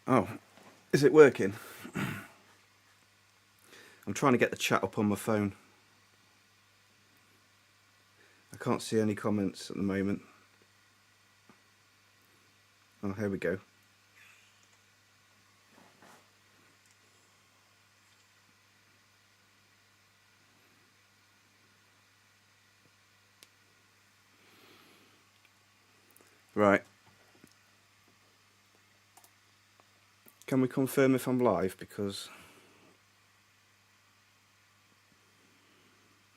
Oh, is it working? I'm trying to get the chat up on my phone. I can't see any comments at the moment. Oh, here we go. Right. Can we confirm if I'm live? Because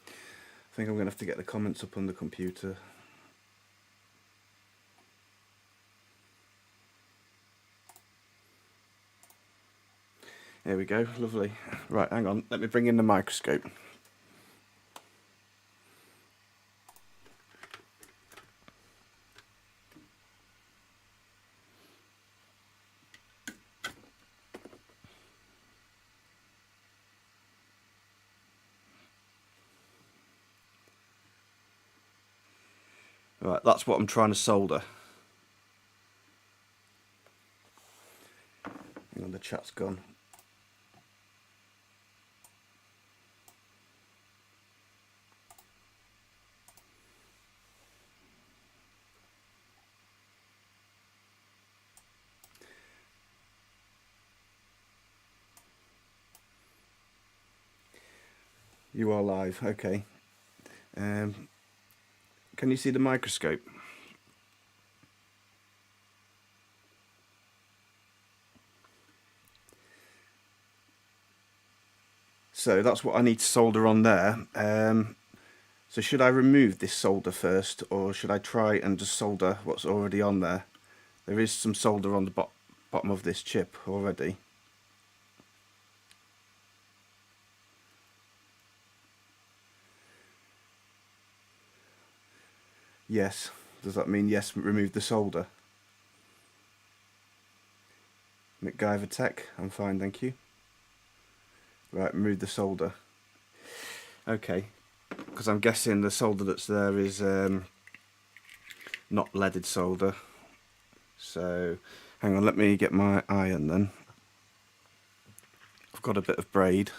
I think I'm going to have to get the comments up on the computer. There we go, lovely. Right, hang on, let me bring in the microscope. Right, that's what I'm trying to solder. Hang on, the chat's gone. You are live, okay. Can you see the microscope? So that's what I need to solder on there. So should I remove this solder first, or should I try and just solder what's already on there? There is some solder on the bottom of this chip already. Yes. Does that mean yes, remove the solder? MacGyver Tech, I'm fine, thank you. Right, remove the solder. Okay, because I'm guessing the solder that's there is not leaded solder. So, hang on, let me get my iron then. I've got a bit of braid.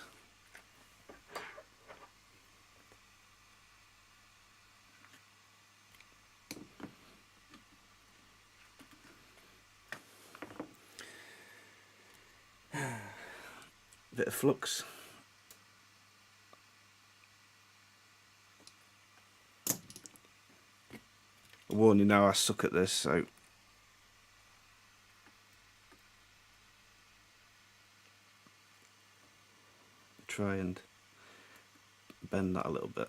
Bit of flux. I warn you now, I suck at this, so try and bend that a little bit.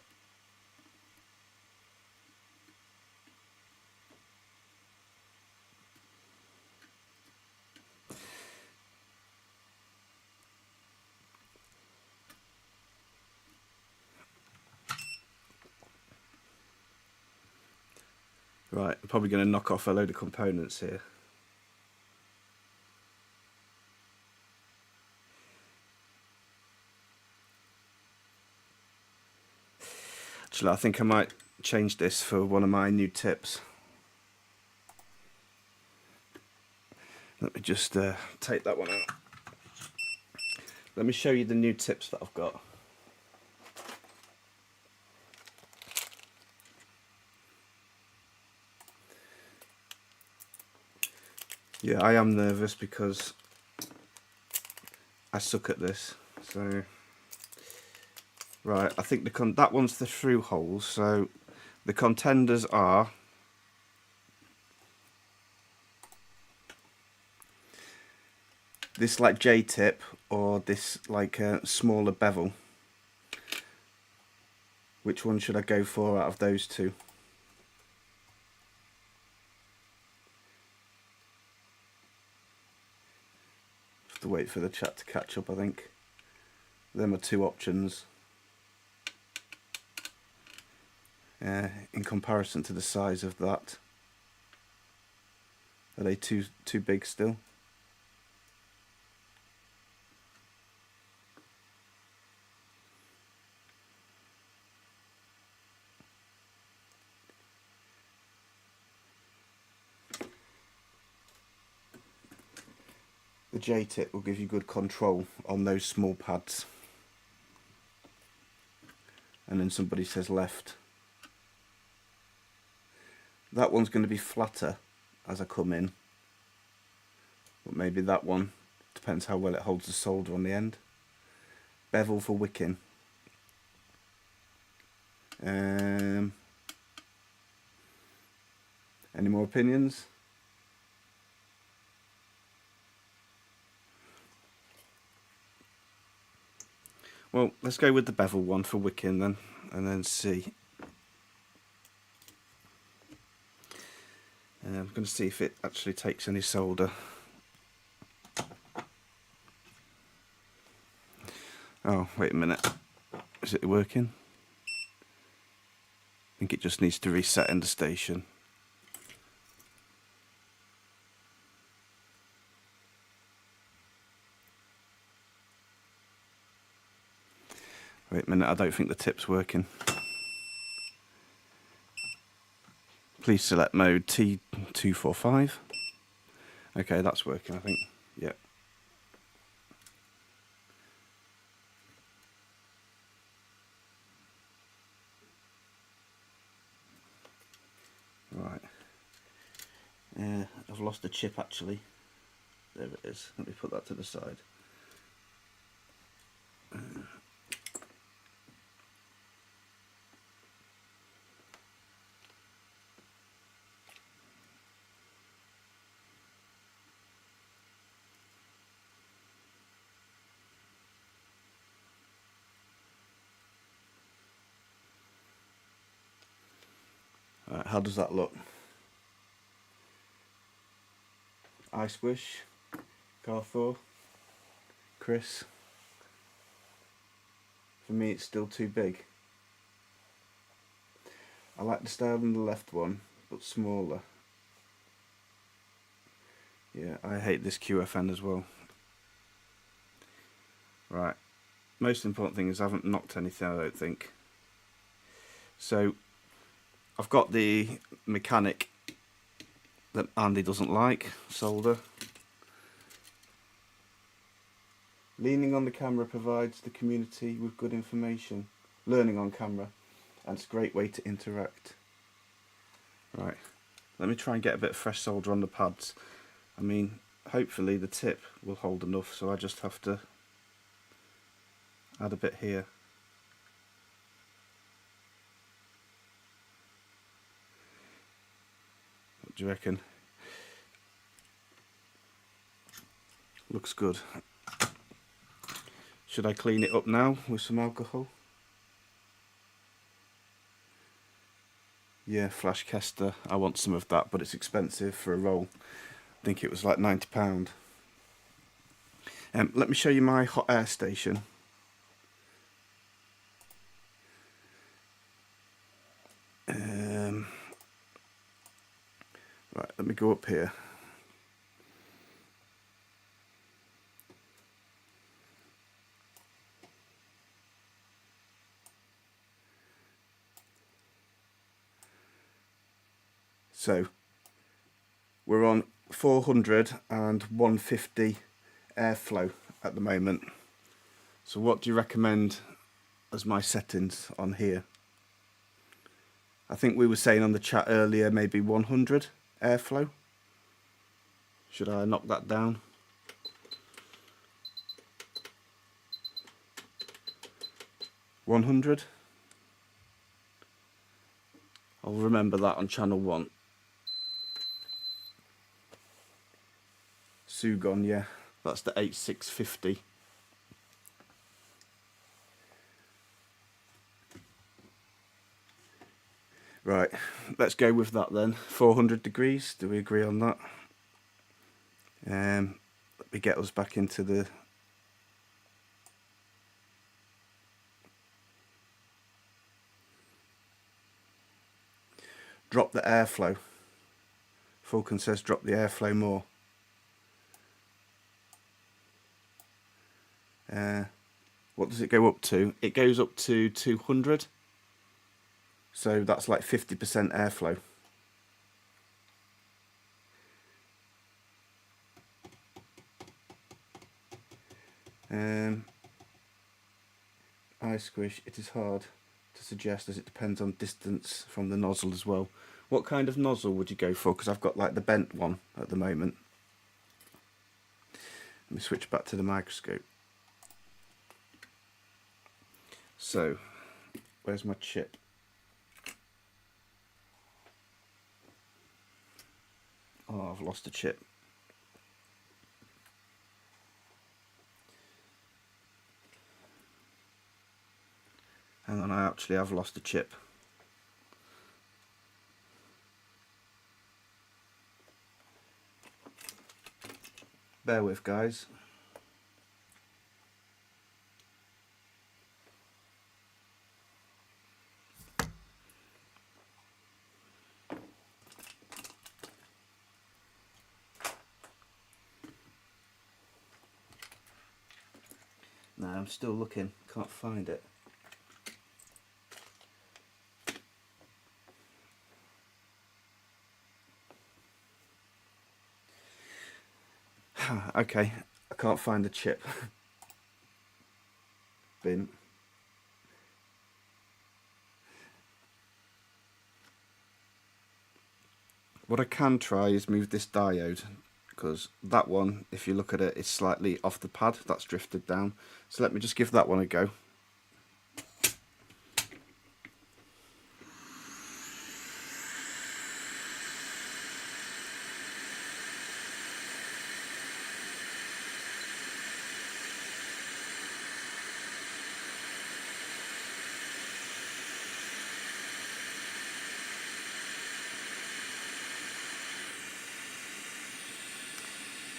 Right, I'm probably going to knock off a load of components here. Actually, I think I might change this for one of my new tips. Let me just take that one out. Let me show you the new tips that I've got. Yeah, I am nervous because I suck at this. So, right, I think that one's the through holes. So the contenders are this like J-tip or this like smaller bevel. Which one should I go for out of those two? Have to wait for the chat to catch up, I think. Them are two options. In comparison to the size of that. Are they too big still? The J-tip will give you good control on those small pads. And then somebody says left. That one's going to be flatter as I come in, but maybe that one, depends how well it holds the solder on the end. Bevel for wicking. Any more opinions? Well, let's go with the bevel one for wicking then, and then see. I'm going to see if it actually takes any solder. Oh, wait a minute. Is it working? I think it just needs to reset in the station. Wait a minute, I don't think the tip's working. Please select mode T245. Okay, that's working, I think. Yeah. Right. I've lost a chip actually. There it is. Let me put that to the side. Right, how does that look? I Squish, Carrefour, Chris. For me it's still too big. I like the style on the left one, but smaller. Yeah, I hate this QFN as well. Right, most important thing is I haven't knocked anything, I don't think. So, I've got the mechanic that Andy doesn't like, solder. Leaning on the camera provides the community with good information. Learning on camera, and it's a great way to interact. Right, let me try and get a bit of fresh solder on the pads. I mean, hopefully the tip will hold enough, so I just have to add a bit here. What do you reckon? Looks good. Should I clean it up now with some alcohol? Yeah, Flash Kester. I want some of that, but it's expensive for a roll. I think it was like £90. Let me show you my hot air station. Right, let me go up here. So we're on 400 and 150 airflow at the moment. So what do you recommend as my settings on here? I think we were saying on the chat earlier maybe 100 airflow. Should I knock that down? $100. I'll remember that on channel 1. Sugon, yeah, that's the 8650. Right, let's go with that then. 400 degrees, do we agree on that? Let me get us back into the... Drop the airflow. Falcon says drop the airflow more. What does it go up to? It goes up to 200. So that's like 50% airflow. Eye squish, it is hard to suggest as it depends on distance from the nozzle as well. What kind of nozzle would you go for? Because I've got like the bent one at the moment. Let me switch back to the microscope. So, where's my chip? Oh, I've lost a chip. Hang on, I actually have lost a chip. Bear with, guys. No, I'm still looking, can't find it. Okay, I can't find the chip. Bin. What I can try is move this diode, because that one, if you look at it, is slightly off the pad, that's drifted down. So let me just give that one a go.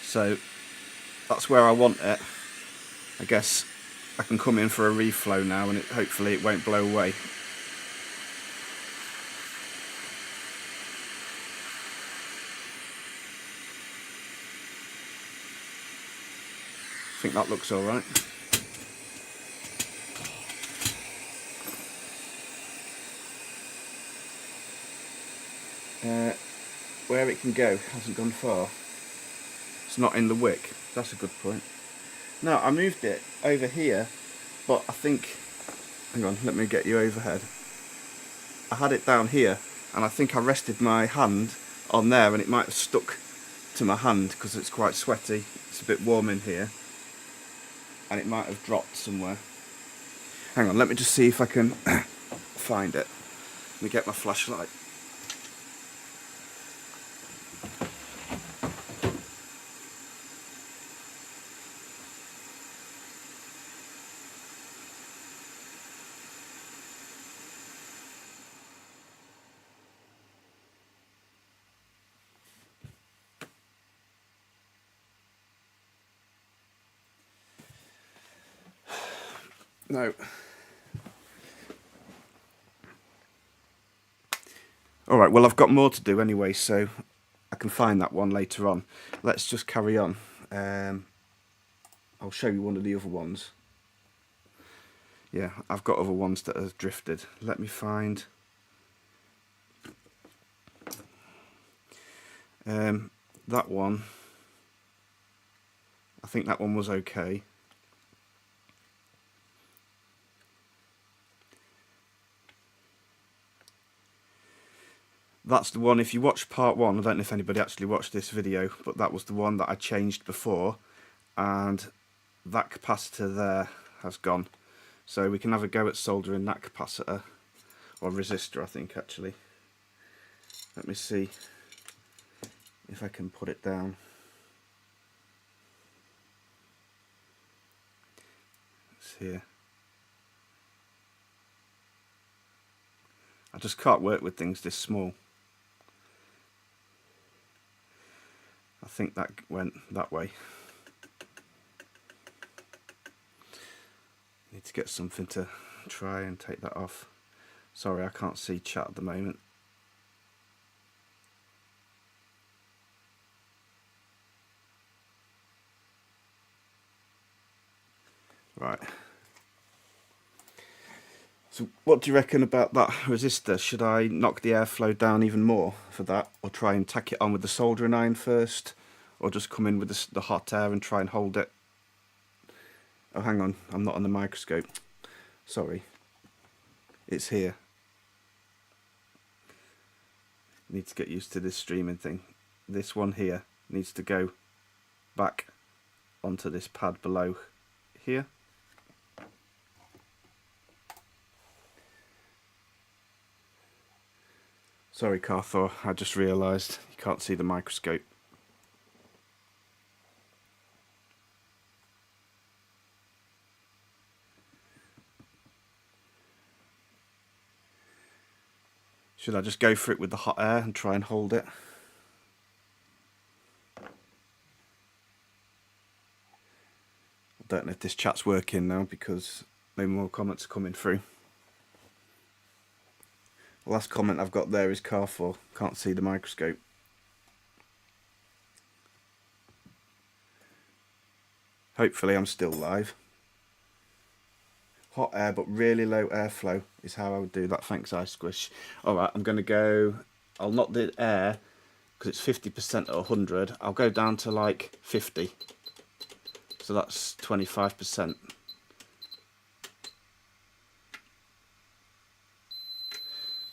So that's where I want it. I guess I can come in for a reflow now and hopefully it won't blow away. I think that looks alright. Where it can go hasn't gone far. It's not in the wick. That's a good point. No, I moved it over here, but I think, hang on, let me get you overhead. I had it down here and I think I rested my hand on there and it might have stuck to my hand because it's quite sweaty. It's a bit warm in here and it might have dropped somewhere. Hang on, let me just see if I can find it. Let me get my flashlight. No. Alright, well I've got more to do anyway, so I can find that one later on. Let's just carry on. I'll show you one of the other ones. Yeah, I've got other ones that have drifted. Let me find... that one. I think that one was okay. That's the one, if you watch part one, I don't know if anybody actually watched this video, but that was the one that I changed before, and that capacitor there has gone. So we can have a go at soldering that capacitor, or resistor I think actually. Let me see if I can put it down. It's here. I just can't work with things this small. I think that went that way. Need to get something to try and take that off. Sorry, I can't see chat at the moment. Right. So what do you reckon about that resistor? Should I knock the airflow down even more for that, or try and tack it on with the soldering iron first, or just come in with the hot air and try and hold it? Oh, hang on, I'm not on the microscope. Sorry. It's here. Need to get used to this streaming thing. This one here needs to go back onto this pad below here. Sorry, Carthor, I just realised you can't see the microscope. Should I just go for it with the hot air and try and hold it? I don't know if this chat's working now because no more comments are coming through. The last comment I've got there is Carrefour, can't see the microscope. Hopefully I'm still live. Hot air but really low airflow is how I would do that. Thanks, Ice Squish. Alright, I'm going to go, I'll not do air because it's 50% at 100. I'll go down to like 50. So that's 25%.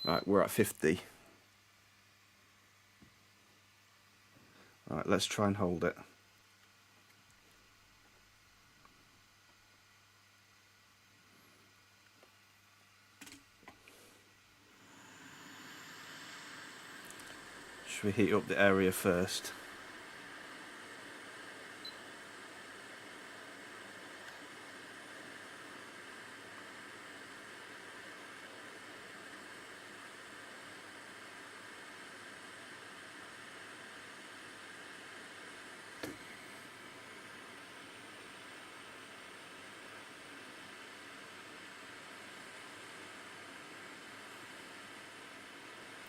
Right, we're at 50. Right, let's try and hold it. Should we heat up the area first?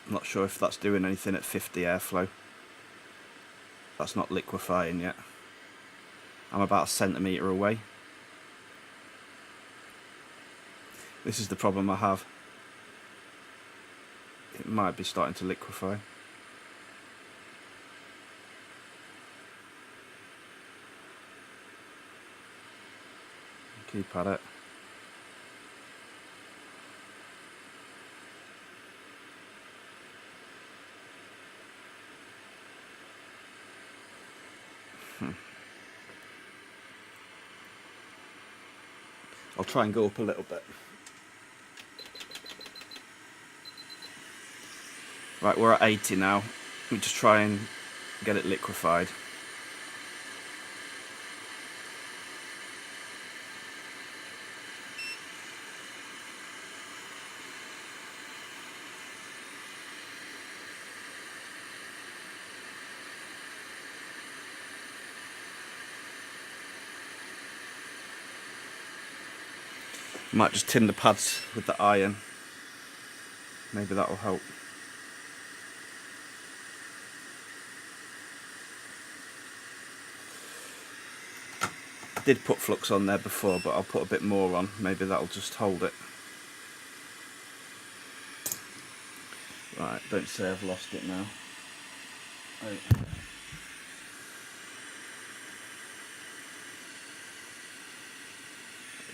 I'm not sure if that's doing anything at 50 airflow. That's not liquefying yet. I'm about a centimetre away. This is the problem I have. It might be starting to liquefy. Keep at it. I'll try and go up a little bit. Right, we're at 80 now. Let me just try and get it liquefied. Might just tin the pads with the iron. Maybe that'll help. I did put flux on there before, but I'll put a bit more on. Maybe that'll just hold it. Right, don't say I've lost it now. Oh.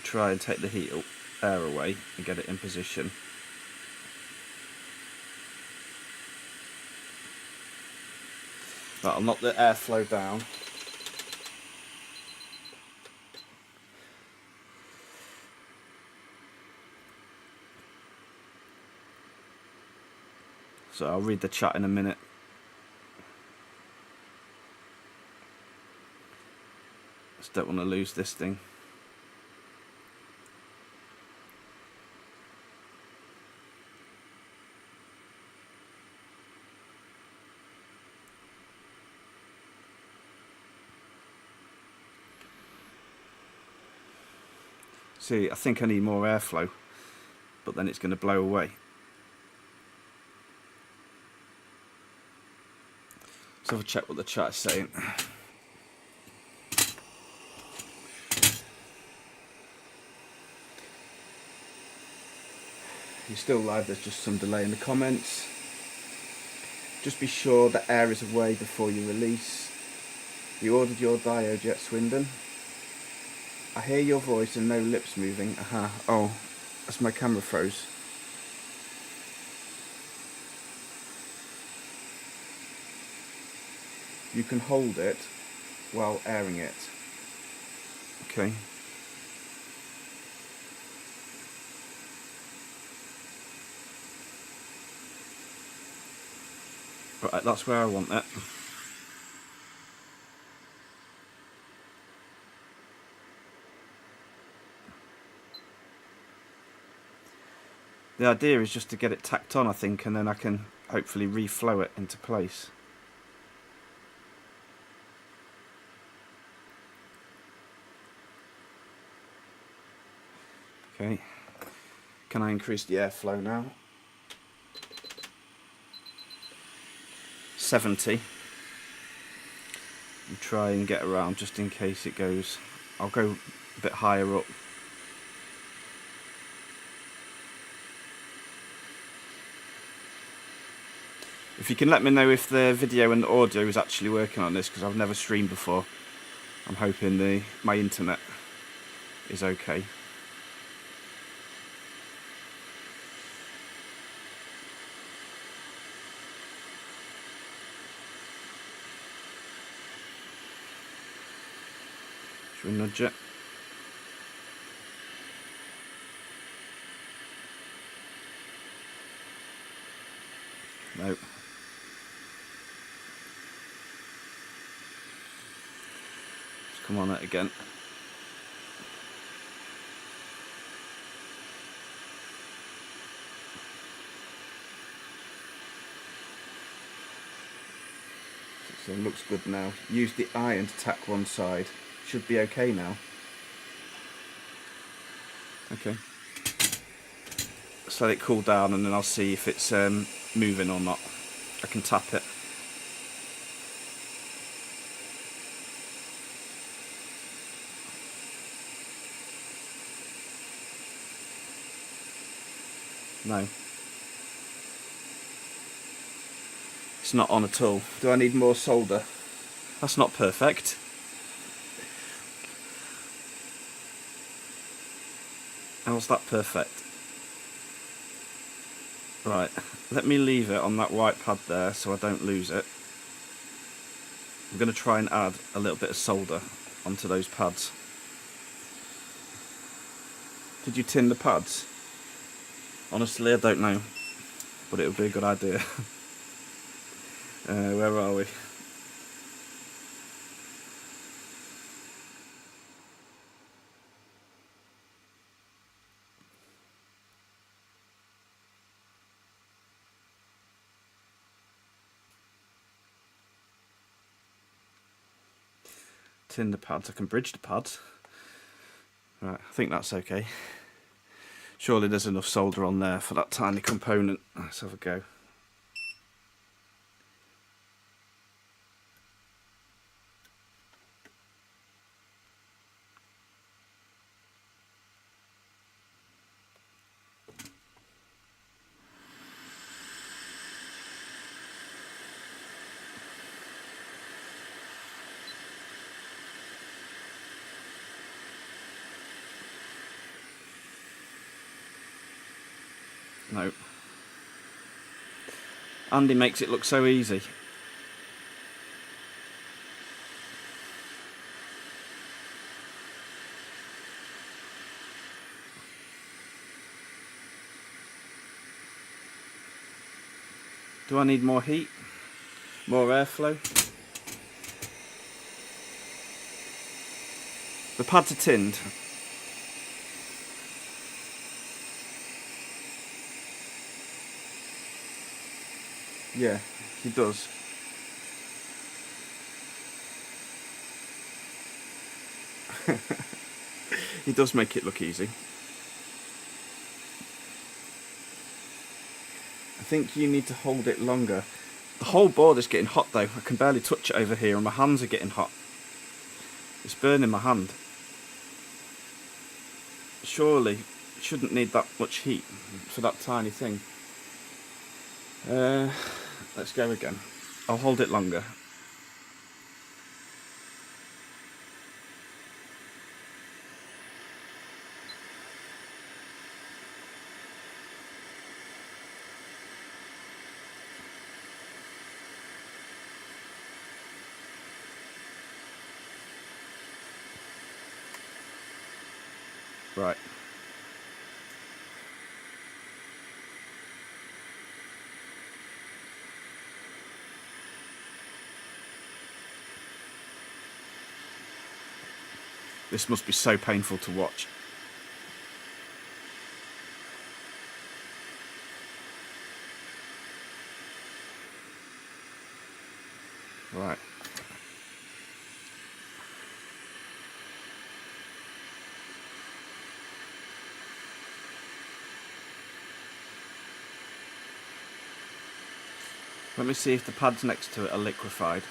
Try and take the heat air away and get it in position. Right, I'll knock the airflow down. So I'll read the chat in a minute. Just don't want to lose this thing. See, I think I need more airflow, but then it's going to blow away. Let's have a check what the chat is saying. You're still live, there's just some delay in the comments. Just be sure the air is away before you release. You ordered your diode yet, Swindon? I hear your voice and no lips moving. Aha. Oh, that's my camera froze. You can hold it while airing it. Okay. Right, that's where I want it. The idea is just to get it tacked on, I think, and then I can hopefully reflow it into place. Okay. Can I increase the airflow now? 70. And try and get around just in case it goes. I'll go a bit higher up. If you can let me know if the video and the audio is actually working on this, because I've never streamed before. I'm hoping my internet is okay. Should we nudge it? No. Come on it again. So it looks good now. Use the iron to tack one side. Should be okay now. Okay. Let's let it cool down and then I'll see if it's moving or not. I can tap it. No. It's not on at all. Do I need more solder? That's not perfect. How's that perfect? Right, let me leave it on that white pad there so I don't lose it. I'm going to try and add a little bit of solder onto those pads. Did you tin the pads? Honestly, I don't know, but it would be a good idea. Where are we? Tin the pads. I can bridge the pads. Right, I think that's okay. Surely there's enough solder on there for that tiny component. Let's have a go. No. Andy makes it look so easy. Do I need more heat? More airflow? The pads are tinned. Yeah, he does. He does make it look easy. I think you need to hold it longer. The whole board is getting hot though. I can barely touch it over here and my hands are getting hot. It's burning my hand. Surely it shouldn't need that much heat for that tiny thing. Let's go again. I'll hold it longer. Right. This must be so painful to watch. Right. Let me see if the pads next to it are liquefied.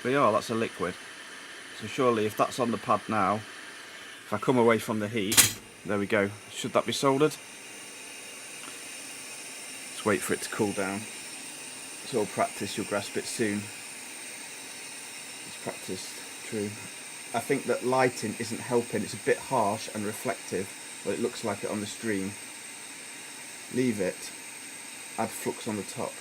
They are, that's a liquid. So surely if that's on the pad now, if I come away from the heat, there we go. Should that be soldered? Let's wait for it to cool down. It's all practice, you'll grasp it soon. It's practice, true. I think that lighting isn't helping. It's a bit harsh and reflective, but it looks like it on the stream. Leave it, add flux on the top.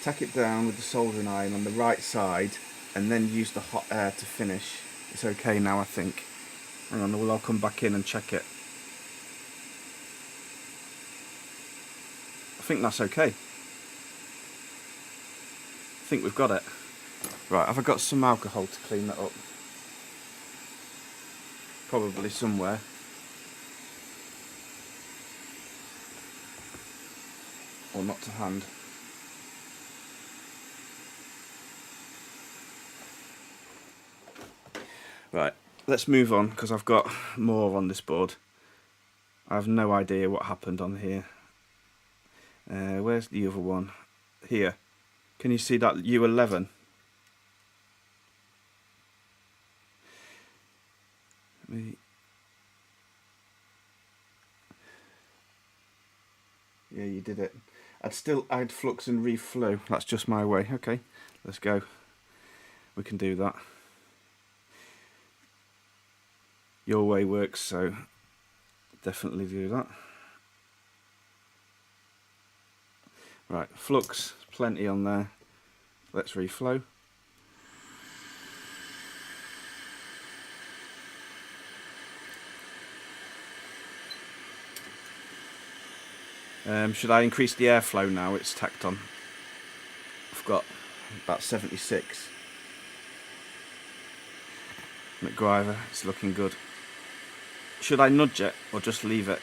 Tack it down with the soldering iron on the right side and then use the hot air to finish. It's okay now, I think. Hang on, I'll come back in and check it. I think that's okay. I think we've got it. Right, have I got some alcohol to clean that up? Probably somewhere. Or not to hand. Right, let's move on because I've got more on this board. I have no idea what happened on here. Where's the other one? Here. Can you see that U11? Yeah, you did it. I'd still add flux and reflow. That's just my way. Okay, let's go. We can do that. Your way works, so definitely do that. Right, flux, plenty on there. Let's reflow. Should I increase the airflow now? It's tacked on. I've got about 76. McGriver, it's looking good. Should I nudge it or just leave it?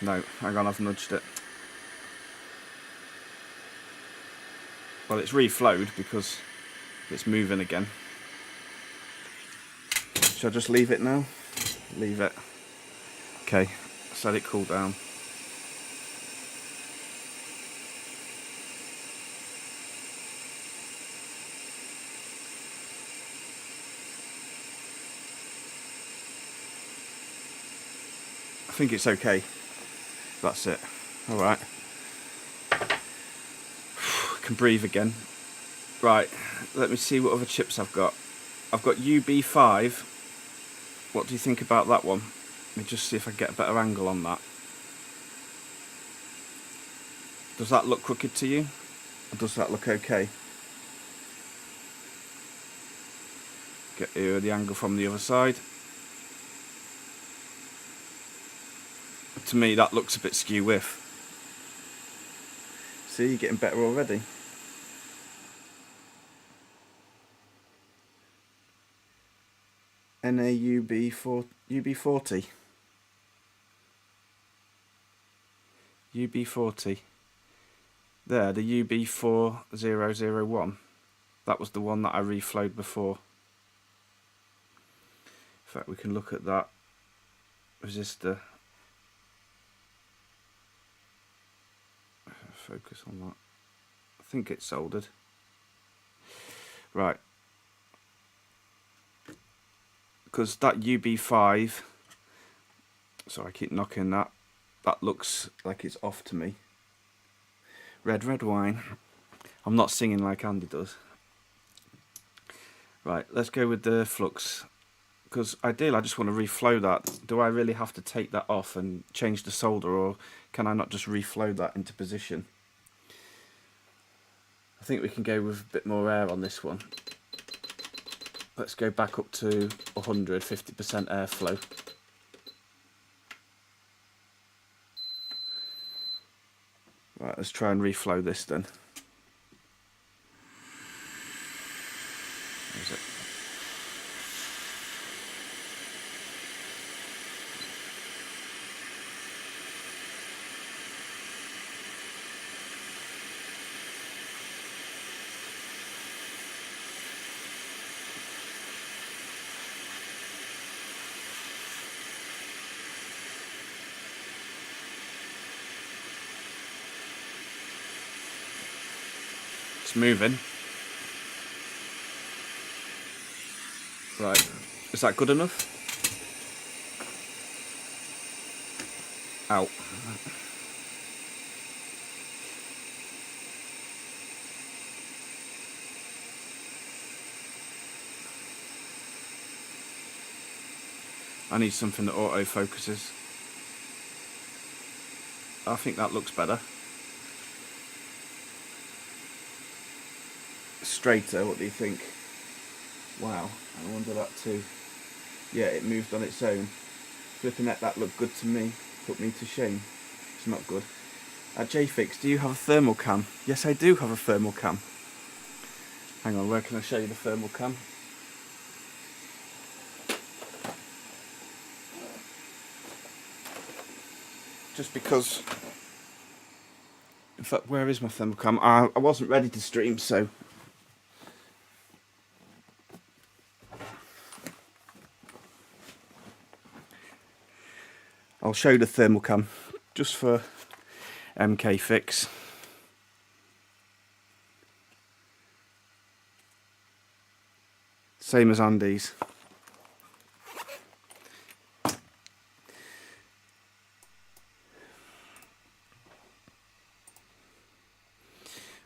No, hang on, I've nudged it. Well, it's reflowed because it's moving again. Should I just leave it now? Leave it. Okay, let's let it cool down. I think it's okay. That's it. Alright. Can breathe again. Right, let me see what other chips I've got. I've got UB5. What do you think about that one? Let me just see if I can get a better angle on that. Does that look crooked to you? Or does that look okay? Get the angle from the other side. To me that looks a bit skew with. See, you're getting better already. UB40. UB40. There, the UB4001. That was the one that I reflowed before. In fact, we can look at that resistor. Focus on that. I think it's soldered. Right. Because that UB5, so I keep knocking that. That looks like it's off to me. Red wine. I'm not singing like Andy does. Right, let's go with the flux. because ideally I just want to reflow that. Do I really have to take that off and change the solder, or can I not just reflow that into position? I think we can go with a bit more air on this one. Let's go back up to 100, 50% airflow. Right, let's try and reflow this then. Where is it? It's moving. Right, is that good enough? Out. I need something that auto focuses. I think that looks better. Straighter, what do you think? Wow, I wonder that too. Yeah, it moved on its own. Flipping that looked good to me. Put me to shame. It's not good. JFix, do you have a thermal cam? Yes, I do have a thermal cam. Hang on, where can I show you the thermal cam? Just because... In fact, where is my thermal cam? I wasn't ready to stream, so... I'll show you the thermal cam, just for MK Fix. Same as Andy's.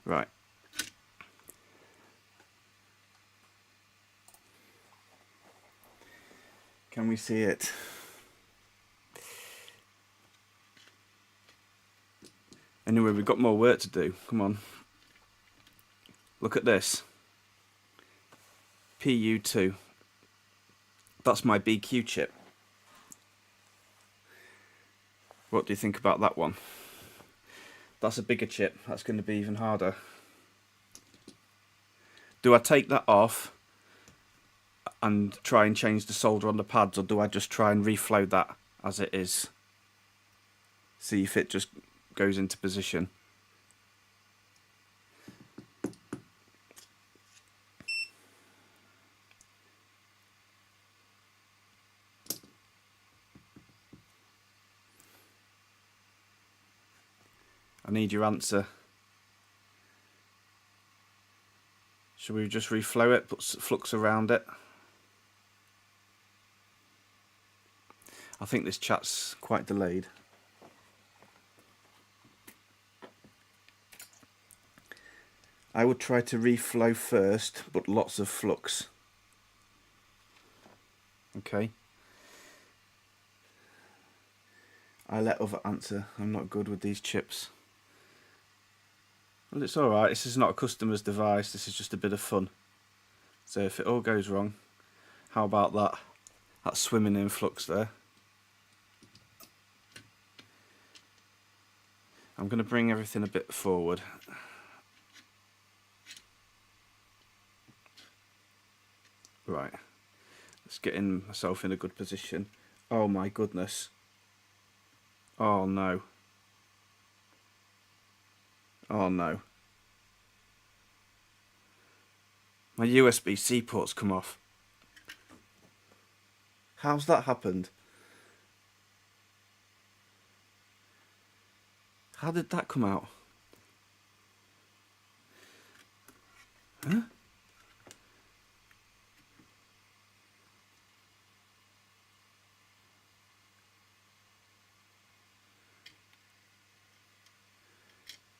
Right. Can we see it? Anyway, we've got more work to do. Come on. Look at this. PU2. That's my BQ chip. What do you think about that one? That's a bigger chip. That's going to be even harder. Do I take that off and try and change the solder on the pads, or do I just try and reflow that as it is? See if it just goes into position. I need your answer. Should we just reflow it, put flux around it? I think this chat's quite delayed. I would try to reflow first, but lots of flux. Okay. I let other answer. I'm not good with these chips. Well, it's alright. This is not a customer's device. This is just a bit of fun. So if it all goes wrong, how about that? That's swimming in flux there. I'm going to bring everything a bit forward. Right. Let's get myself in a good position. Oh my goodness. Oh no. Oh no. My USB-C port's come off. How's that happened? How did that come out? Huh?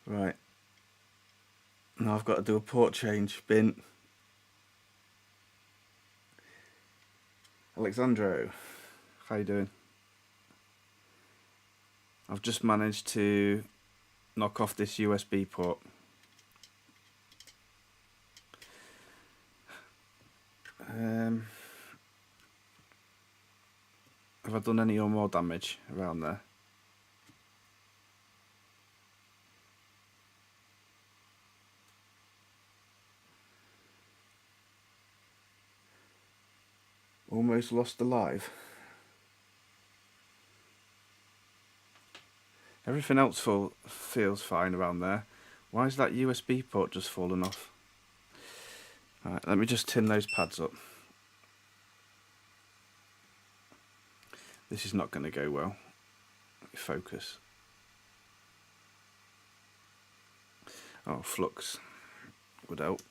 Right. Now I've got to do a port change. Bin. Alexandro, how you doing? I've just managed to knock off this USB port. Have I done any more damage around there? Almost lost alive. Everything else feels fine around there. Why is that USB port just fallen off? Alright, let me just tin those pads up. This is not going to go well. Let me focus. Oh, flux would help.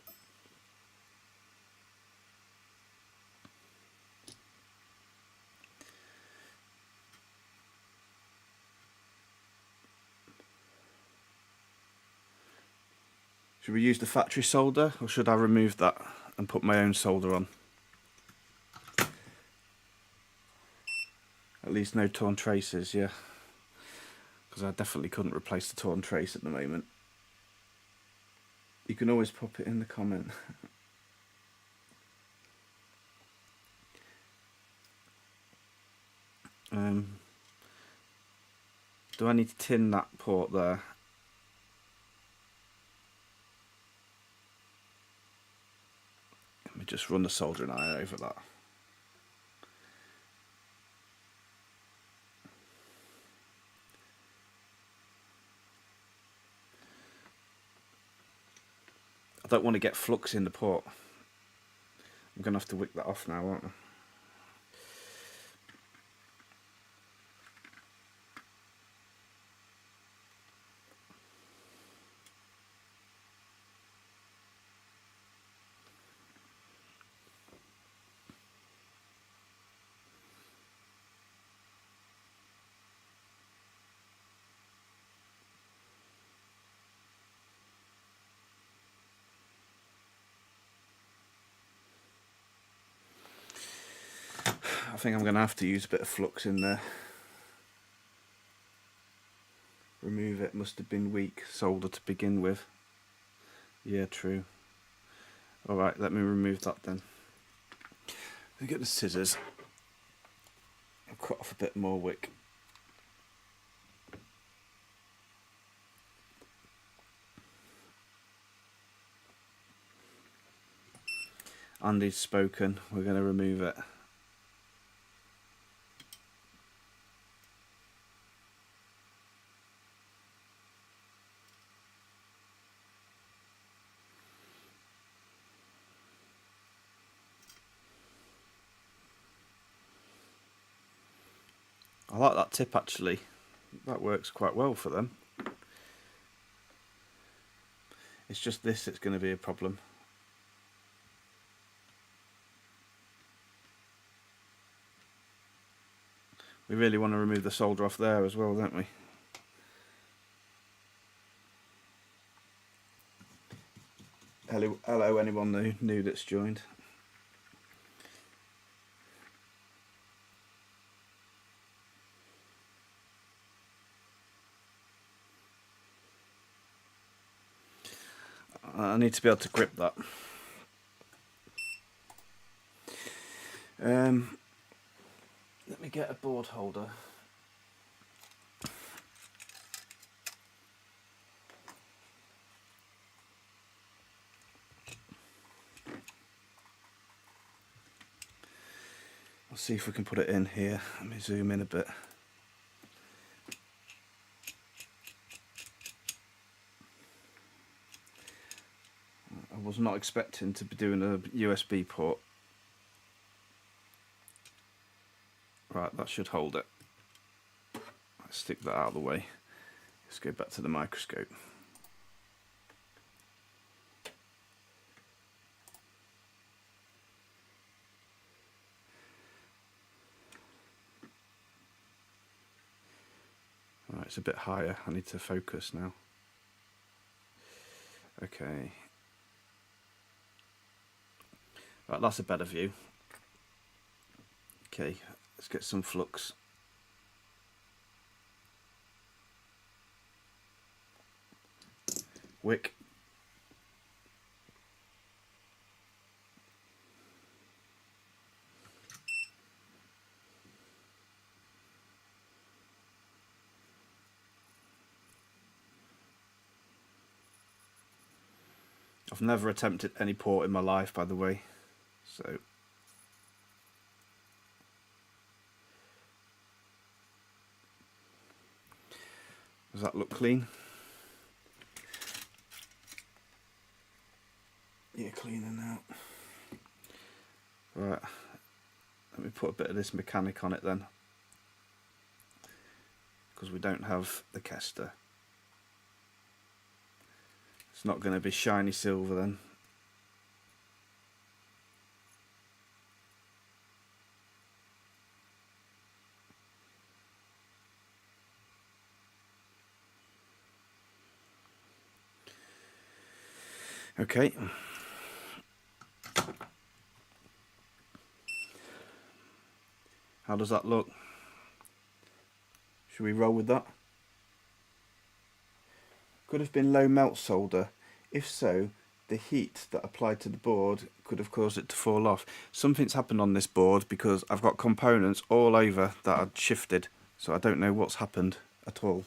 Should we use the factory solder, or should I remove that and put my own solder on? At least no torn traces, yeah. Because I definitely couldn't replace the torn trace at the moment. You can always pop it in the comment. Do I need to tin that port there? Let me just run the soldering iron over that. I don't want to get flux in the port. I'm going to have to wick that off now, aren't I? I think I'm going to have to use a bit of flux in there. Remove it, must have been weak solder to begin with. Yeah, true. Alright, let me remove that then. Let me get the scissors. I'll cut off a bit more wick. Andy's spoken, we're going to remove it. I like that tip actually, that works quite well for them. It's just this that's going to be a problem. We really want to remove the solder off there as well, don't we? Hello anyone new that's joined. I need to be able to grip that. Let me get a board holder. I'll see if we can put it in here. Let me zoom in a bit. I was not expecting to be doing a USB port. Right, that should hold it. Let's stick that out of the way. Let's go back to the microscope. Right, it's a bit higher. I need to focus now. Okay. Right, that's a better view. Okay, let's get some flux. Wick. I've never attempted any port in my life, by the way, so does that look clean? Yeah, cleaner now. Right, let me put a bit of this mechanic on it then, because we don't have the Kester. It's not going to be shiny silver then. Okay. How does that look? Should we roll with that? Could have been low melt solder. If so, the heat that applied to the board could have caused it to fall off. Something's happened on this board because I've got components all over that I'd shifted, so I don't know what's happened at all.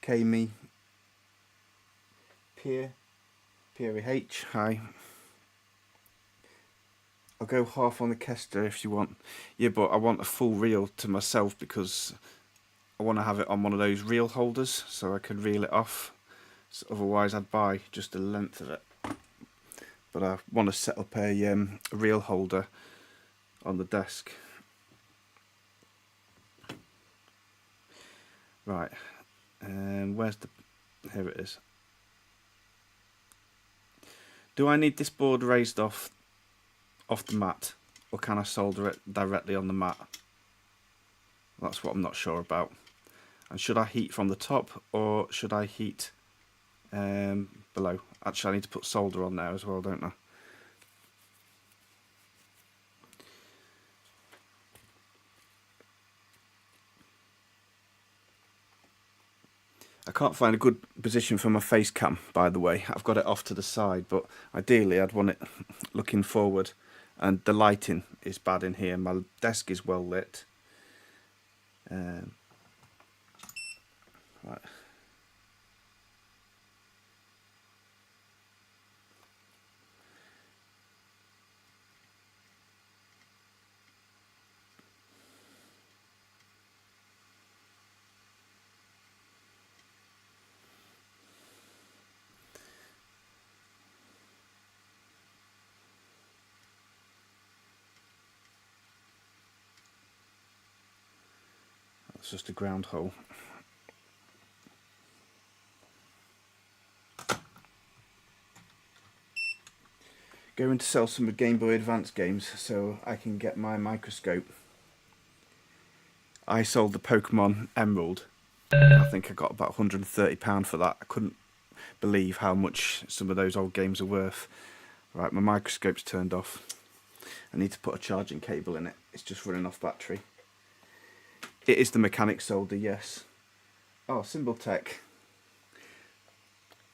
Kami, Pierre H, hi. I'll go half on the Kester if you want. Yeah, but I want a full reel to myself because I want to have it on one of those reel holders so I can reel it off. So otherwise I'd buy just the length of it. But I want to set up a reel holder on the desk. Right, where's the... here it is. Do I need this board raised off the mat, or can I solder it directly on the mat? That's what I'm not sure about. And should I heat from the top, or should I heat below? Actually, I need to put solder on there as well, don't I? I can't find a good position for my face cam, by the way. I've got it off to the side, but ideally I'd want it looking forward. And the lighting is bad in here. My desk is well lit. Right. It's just a ground hole. Going to sell some Game Boy Advance games so I can get my microscope. I sold the Pokemon Emerald. I think I got about £130 for that. I couldn't believe how much some of those old games are worth. Right, my microscope's turned off. I need to put a charging cable in it. It's just running off battery. It is the mechanic solder, yes. Oh, Symbol Tech.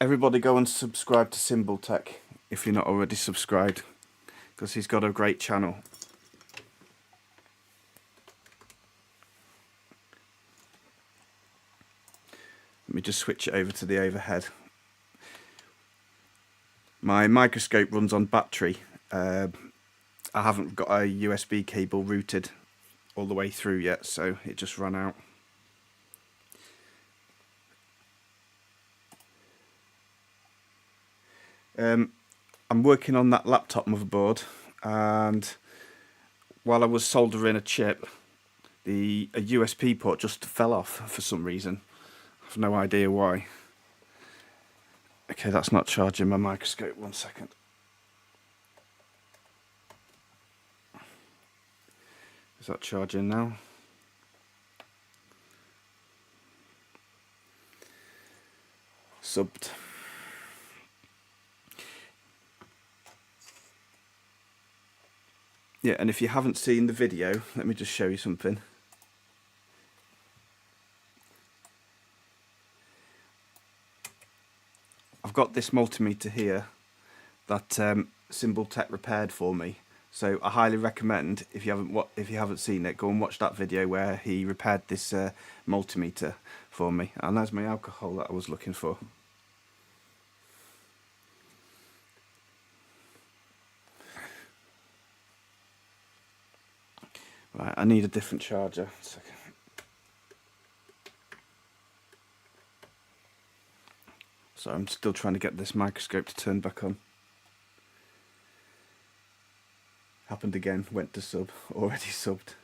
Everybody go and subscribe to Symbol Tech if you're not already subscribed, because he's got a great channel. Let me just switch it over to the overhead. My microscope runs on battery. I haven't got a USB cable routed all the way through yet, so it just ran out. I'm working on that laptop motherboard, and while I was soldering a chip, a USB port just fell off for some reason. I have no idea why. Okay, that's not charging my microscope. 1 second. Is that charging now? Subbed. Yeah, and if you haven't seen the video, let me just show you something. I've got this multimeter here that Symbol Tech repaired for me. So I highly recommend, if you haven't seen it, go and watch that video where he repaired this multimeter for me. And that's my alcohol that I was looking for. Right, I need a different charger. So I'm still trying to get this microscope to turn back on. Happened again, went to sub, already subbed.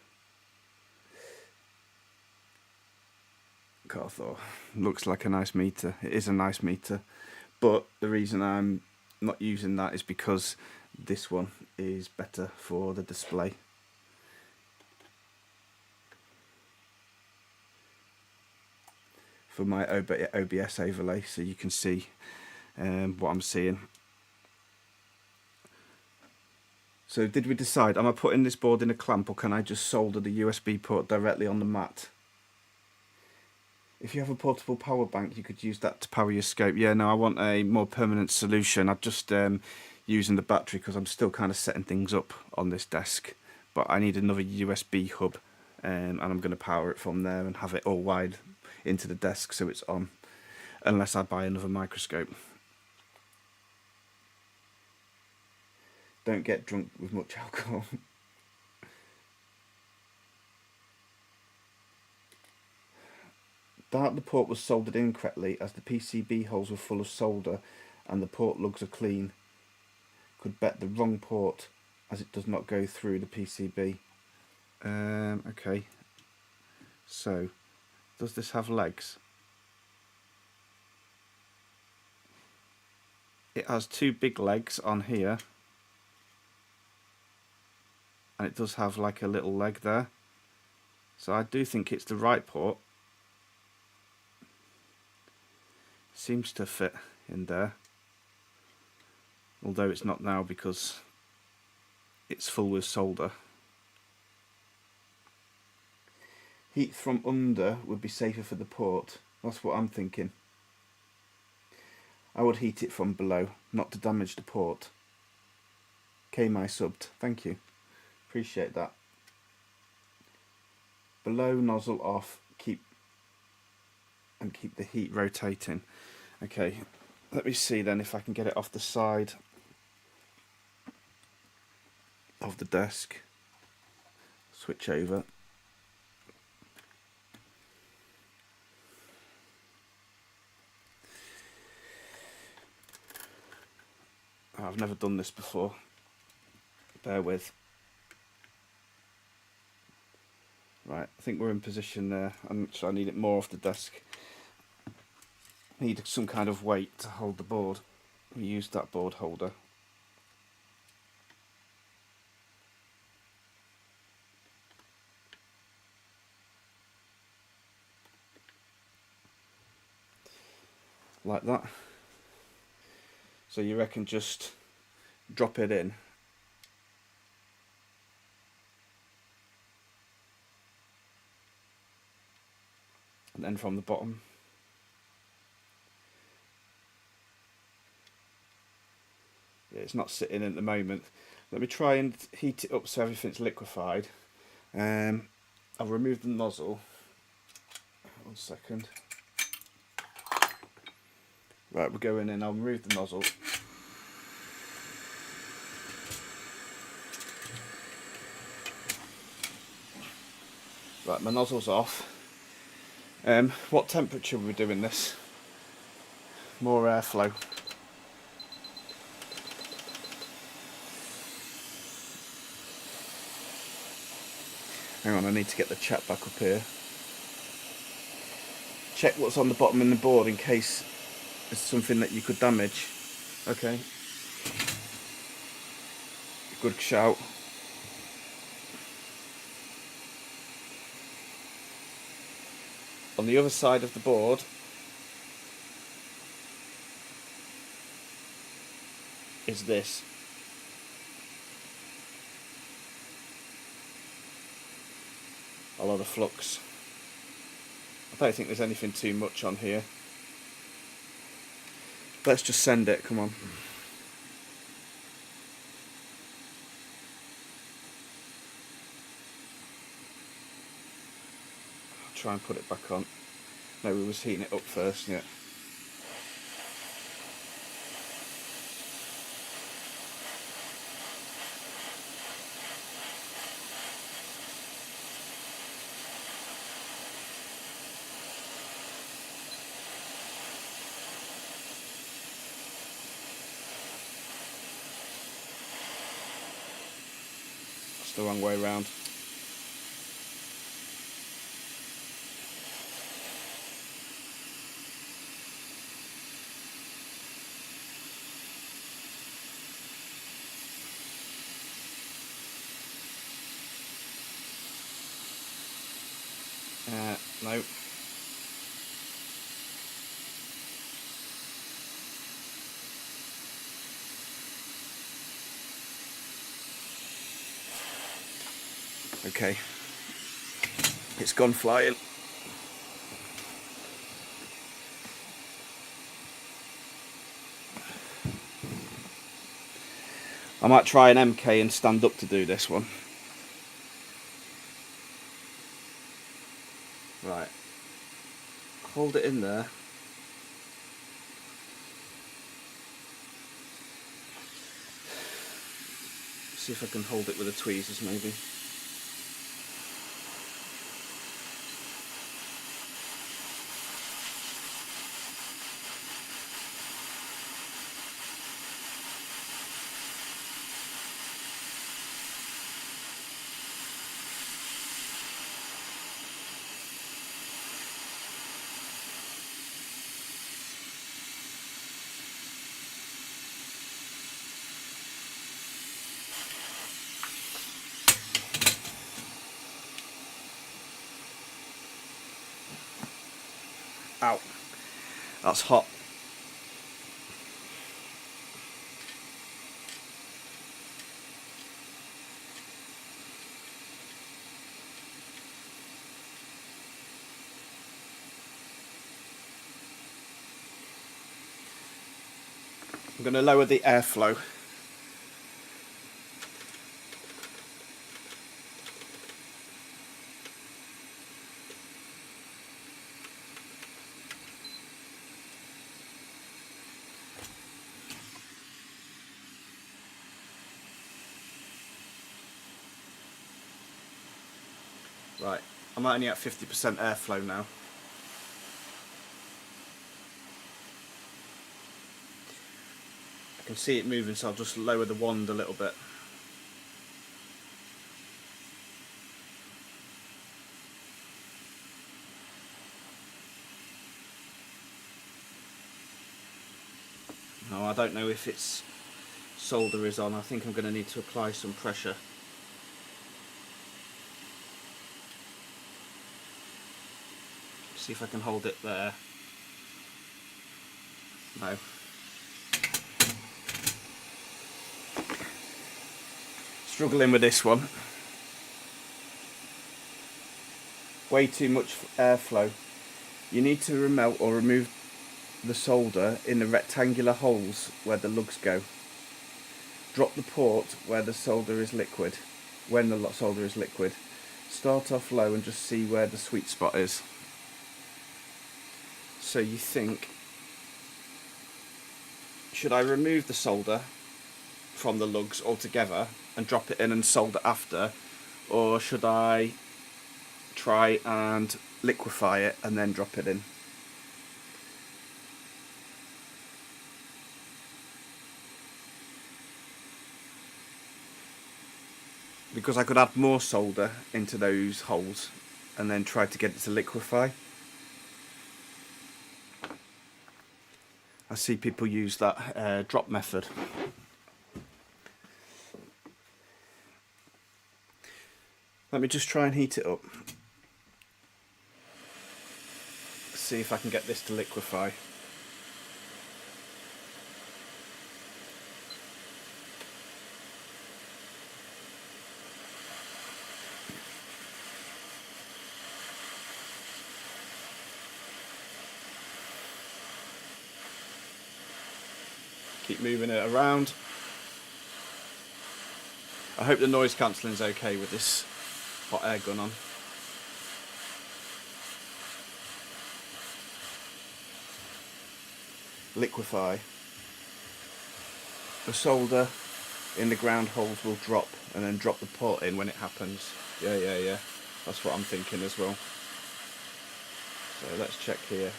Carthor, looks like a nice meter. It is a nice meter, but the reason I'm not using that is because this one is better for the display. For my OBS overlay, so you can see what I'm seeing. So did we decide, am I putting this board in a clamp, or can I just solder the USB port directly on the mat? If you have a portable power bank, you could use that to power your scope. Yeah, no, I want a more permanent solution. I'm just using the battery because I'm still kind of setting things up on this desk. But I need another USB hub, and I'm going to power it from there and have it all wired into the desk so it's on, unless I buy another microscope. Don't get drunk with much alcohol. Doubt the port was soldered in correctly, as the PCB holes were full of solder and the port lugs are clean. Could bet the wrong port, as it does not go through the PCB. Okay, so does this have legs? It has two big legs on here, and it does have like a little leg there, so I do think it's the right port. Seems to fit in there, although it's not now because it's full with solder. Heat from under would be safer for the port. That's what I'm thinking. I would heat it from below, not to damage the port. K-My subbed, thank you. Appreciate that. Below nozzle off, keep the heat rotating. Okay, let me see then if I can get it off the side of the desk. Switch over. I've never done this before. Bear with. Right, I think we're in position there. So I need it more off the desk. Need some kind of weight to hold the board. We use that board holder. Like that. So you reckon just drop it in? And then from the bottom. Yeah, it's not sitting at the moment. Let me try and heat it up so everything's liquefied. I'll remove the nozzle. 1 second. Right, we're going in. I'll remove the nozzle. Right, my nozzle's off. What temperature are we doing this? More airflow. Hang on, I need to get the chat back up here. Check what's on the bottom of the board in case it's something that you could damage. Okay. Good shout. On the other side of the board is this. a lot of flux. I don't think there's anything too much on here. Let's just send it, come on. I'll try and put it back on. No, we was heating it up first, yeah. It's the wrong way round. No. Okay. It's gone flying. I might try an MK and stand up to do this one. Right. Hold it in there. See if I can hold it with the tweezers maybe. Ow. That's hot. I'm going to lower the airflow. Right, I'm only at 50% airflow now. I can see it moving, so I'll just lower the wand a little bit. No, I don't know if its solder is on. I think I'm going to need to apply some pressure. See if I can hold it there. No. Struggling with this one. Way too much airflow. You need to remelt or remove the solder in the rectangular holes where the lugs go. Drop the port where the solder is liquid. When the solder is liquid. Start off low and just see where the sweet spot is. So you think, should I remove the solder from the lugs altogether and drop it in and solder after, or should I try and liquefy it and then drop it in? Because I could add more solder into those holes and then try to get it to liquefy. I see people use that drop method. Let me just try and heat it up. See if I can get this to liquefy. keep moving it around. I hope the noise cancelling is okay with this hot air gun on. Liquefy. The solder in the ground holes will drop and then drop the port in when it happens. Yeah. That's what I'm thinking as well. So let's check here.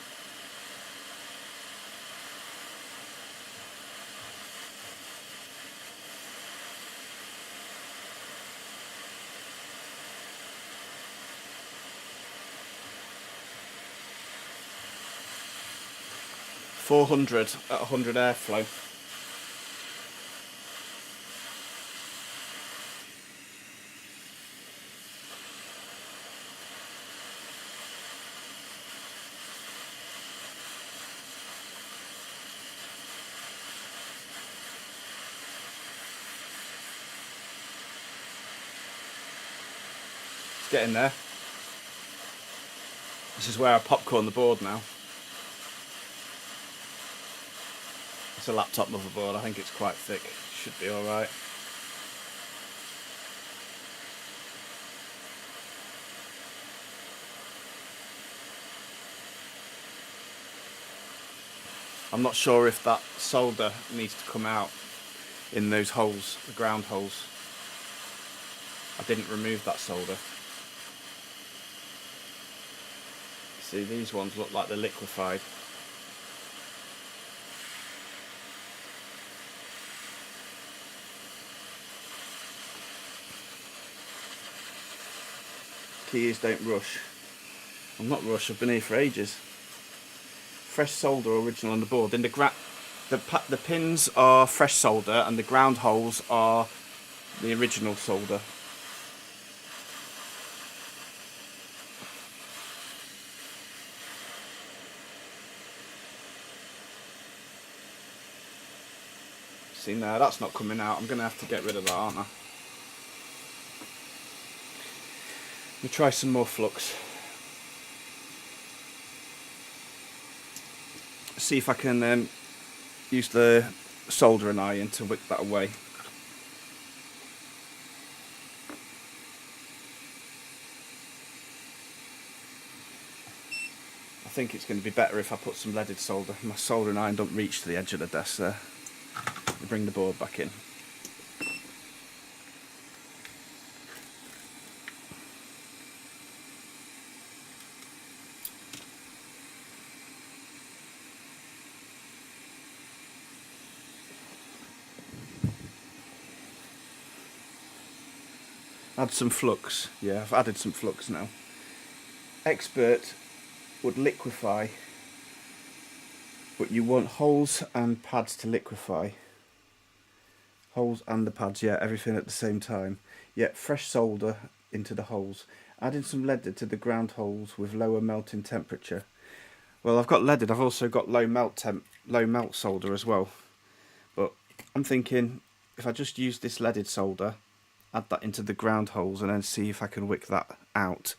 .400 at 100 airflow. It's getting there. This is where I popcorn the board now. It's a laptop motherboard, I think it's quite thick. Should be alright. I'm not sure if that solder needs to come out in those holes, the ground holes. I didn't remove that solder. See, these ones look like they're liquefied. Key is don't rush. I'm not rushed, I've been here for ages. Fresh solder original on the board. In the pins are fresh solder and the ground holes are the original solder. See, now that's not coming out. I'm going to have to get rid of that, aren't I? We'll try some more flux. See if I can use the soldering iron to wick that away. I think it's going to be better if I put some leaded solder. My soldering iron don't reach to the edge of the desk there. Bring the board back in. Add some flux. Yeah, I've added some flux now. Expert would liquefy, but you want holes and pads to liquefy. Holes and the pads, yeah, everything at the same time. Yeah, fresh solder into the holes. Adding some leaded to the ground holes with lower melting temperature. Well, I've got leaded, I've also got low melt solder as well. But I'm thinking if I just use this leaded solder, add that into the ground holes and then see if I can wick that out.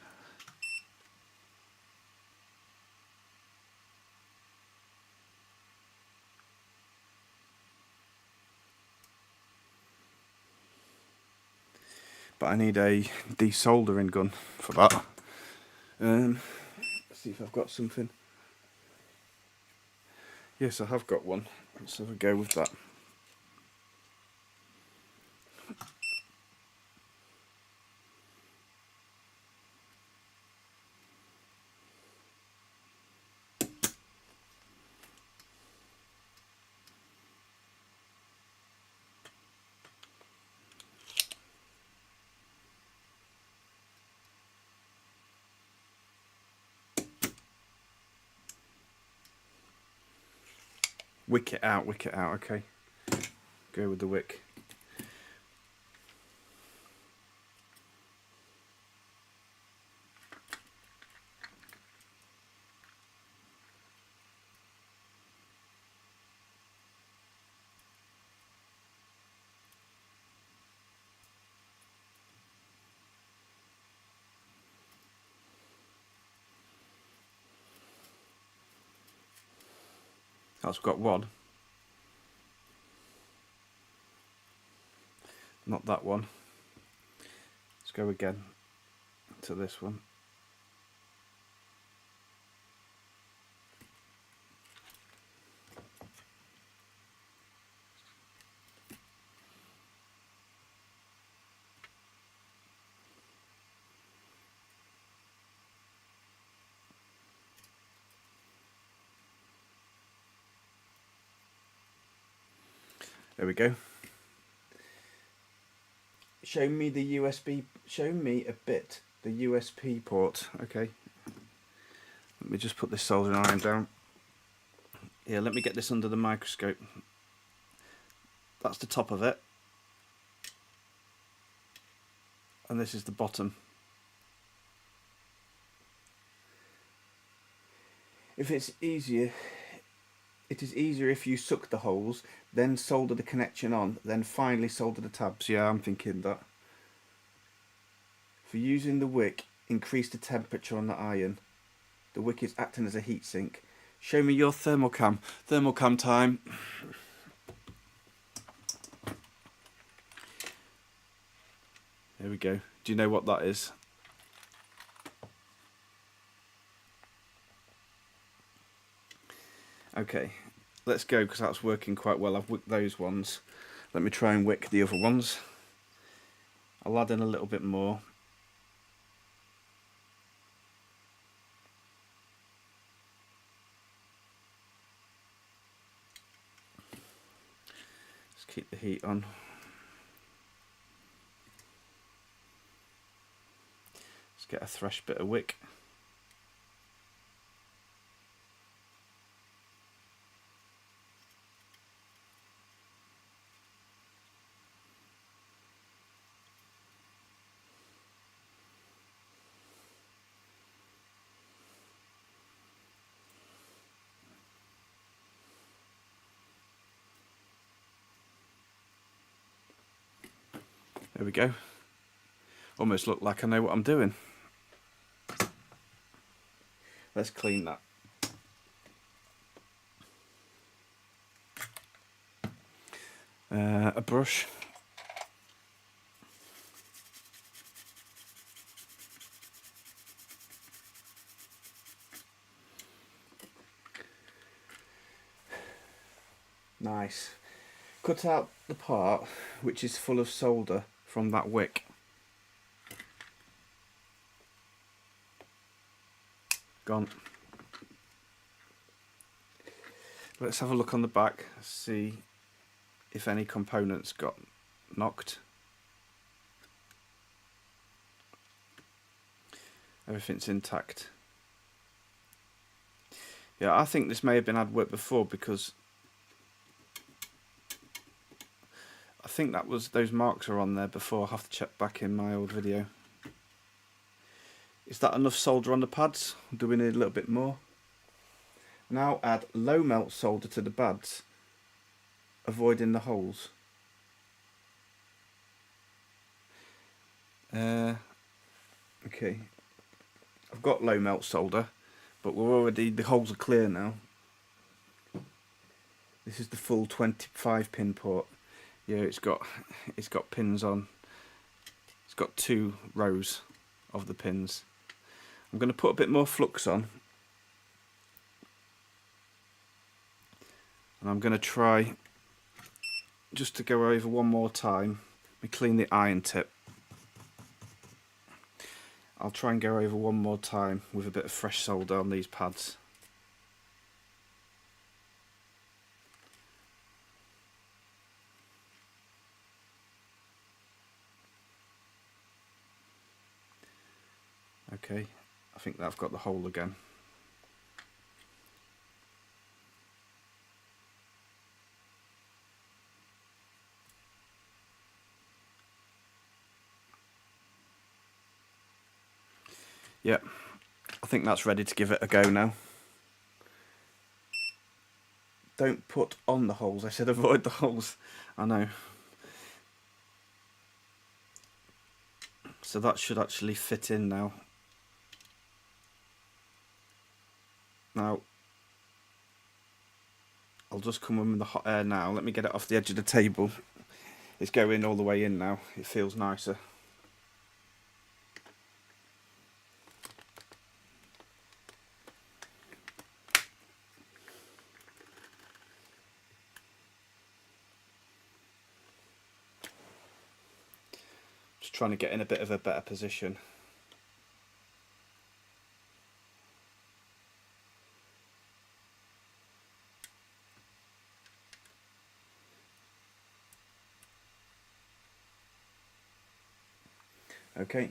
But I need a desoldering gun for that. Let's see if I've got something. Yes, I have got one. Let's have a go with that. Wick it out, okay. Go with the wick. That's got one. not that one. Let's go again to this one. There we go. Show me the USB, show me a bit the USB port. Okay. Let me just put this soldering iron down. Yeah, let me get this under the microscope. That's the top of it. And this is the bottom. If it's easier, it is easier if you suck the holes, then solder the connection on, then finally solder the tabs. Yeah, I'm thinking that. For using the wick, increase the temperature on the iron. The wick is acting as a heat sink. Show me your thermal cam. Thermal cam time. There we go. Do you know what that is? Okay, let's go because that's working quite well. I've wicked those ones. Let me try and wick the other ones. I'll add in a little bit more. Let's keep the heat on. Let's get a fresh bit of wick. There we go. Almost look like I know what I'm doing. Let's clean that. A brush. Nice. Cut out the part which is full of solder from that wick. Gone. Let's have a look on the back, see if any components got knocked. Everything's intact. Yeah, I think this may have been had work before because I think that was, those marks are on there before. I'll have to check back in my old video. Is that enough solder on the pads? Do we need a little bit more? Now add low melt solder to the pads, avoiding the holes. Okay, I've got low melt solder, but the holes are clear now. This is the full 25 pin port. Yeah, it's got pins on. It's got 2 rows of the pins. I'm going to put a bit more flux on, and I'm going to try just to go over one more time. Let me clean the iron tip. I'll try and go over one more time with a bit of fresh solder on these pads. Okay, I think that I've got the hole again. Yep, I think that's ready to give it a go now. Don't put on the holes, I said avoid the holes. I know. So that should actually fit in now. Now, I'll just come in with the hot air now. Let me get it off the edge of the table. It's going all the way in now. It feels nicer. Just trying to get in a bit of a better position. Okay,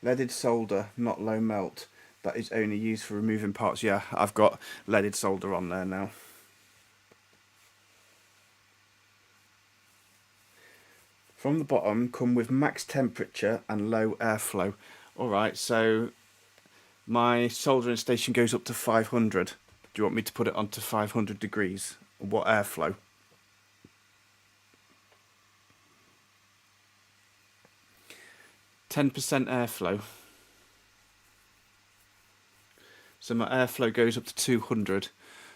leaded solder, not low melt. That is only used for removing parts. Yeah, I've got leaded solder on there now. From the bottom, come with max temperature and low airflow. Alright, so my soldering station goes up to 500. Do you want me to put it onto 500 degrees? What airflow? %10 airflow. So my airflow goes up to 200.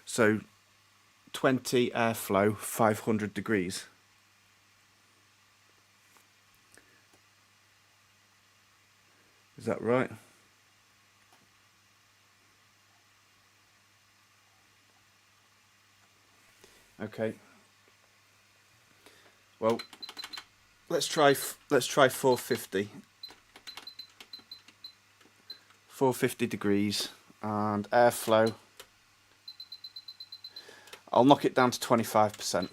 So 20 airflow, 500 degrees. Is that right? Okay. Well, let's try 450. 450 degrees and airflow. I'll knock it down to 25%.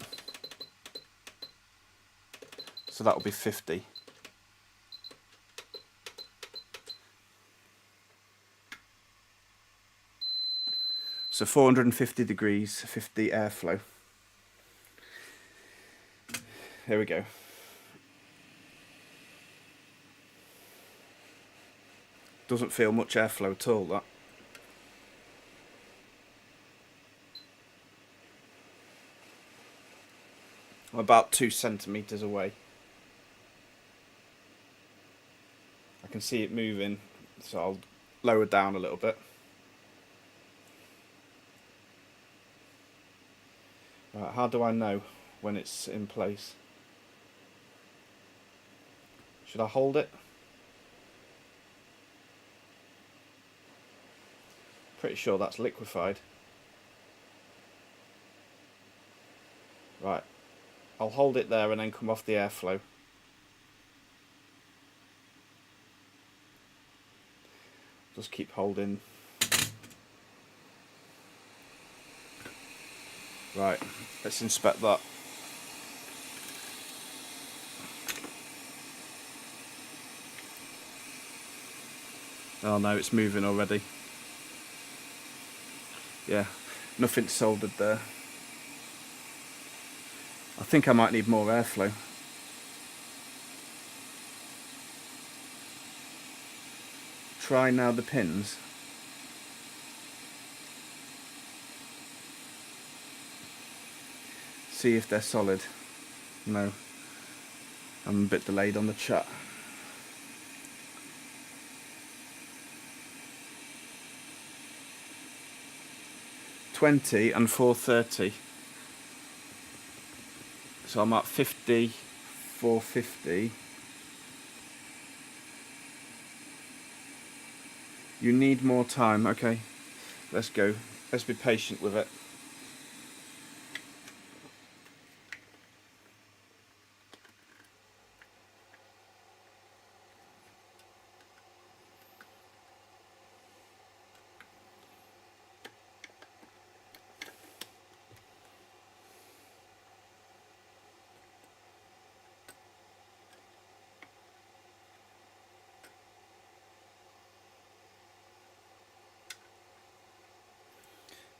So that will be 50. So 450 degrees, 50 airflow. Here we go. Doesn't feel much airflow at all, that. I'm about 2 centimeters away. I can see it moving, so I'll lower down a little bit. Right, how do I know when it's in place? Should I hold it? Pretty sure that's liquefied. Right, I'll hold it there and then come off the airflow. Just keep holding. Right, let's inspect that. Oh no, it's moving already. Yeah, nothing soldered there. I think I might need more airflow. Try now the pins. See if they're solid. No, I'm a bit delayed on the chat. $20 and 430. So I'm at 50, 450. You need more time. Okay, let's go. Let's be patient with it.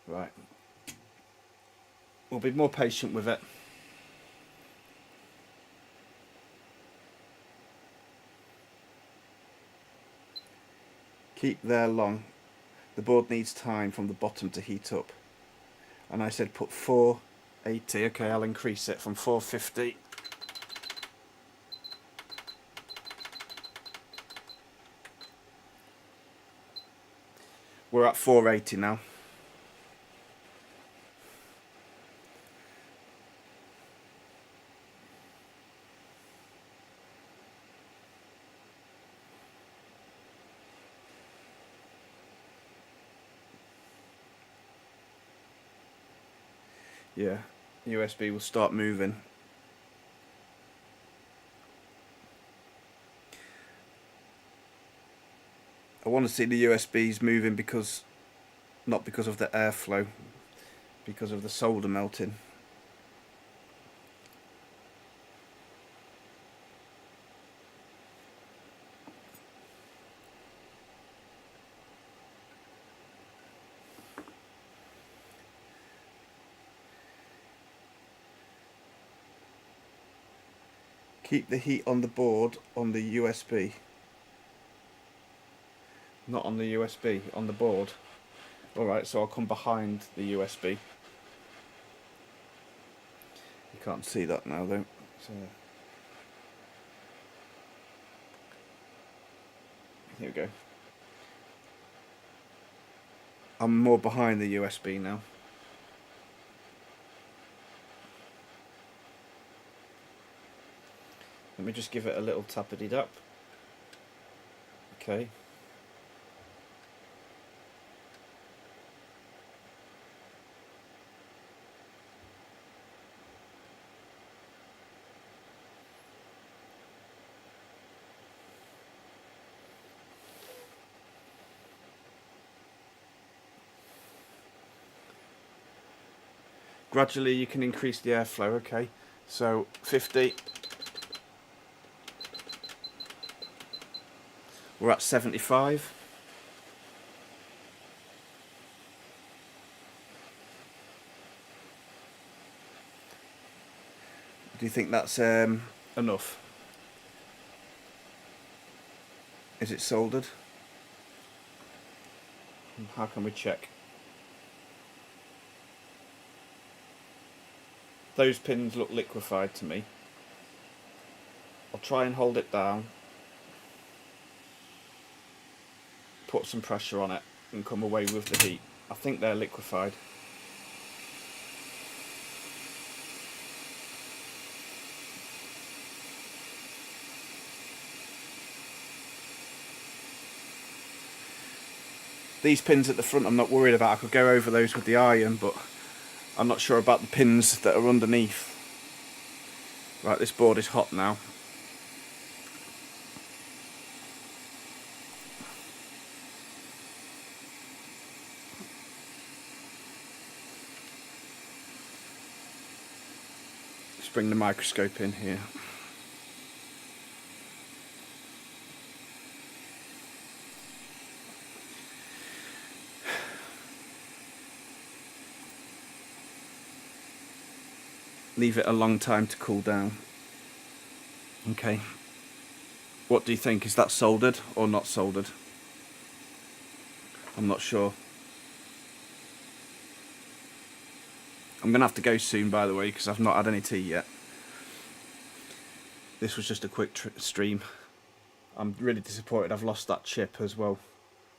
Right. We'll be more patient with it. Keep there long. The board needs time from the bottom to heat up. And I said put 480. Okay, I'll increase it from 450. We're at 480 now. Yeah, USB will start moving. I want to see the USBs moving not because of the airflow, because of the solder melting. Keep the heat on the board on the USB. Not on the USB, on the board. Alright, so I'll come behind the USB. You can't see that now though. So, here we go. I'm more behind the USB now. Let me just give it a little tappity tap. Okay. Gradually you can increase the airflow, okay. So 50. We're at 75. Do you think that's enough? Is it soldered? How can we check? Those pins look liquefied to me. I'll try and hold it down, put some pressure on it and come away with the heat. I think they're liquefied. These pins at the front I'm not worried about. I could go over those with the iron, but I'm not sure about the pins that are underneath. Right, this board is hot now. Let's bring the microscope in here. Leave it a long time to cool down. Okay. What do you think? Is that soldered or not soldered? I'm not sure. I'm going to have to go soon, by the way, because I've not had any tea yet. This was just a quick stream. I'm really disappointed I've lost that chip as well.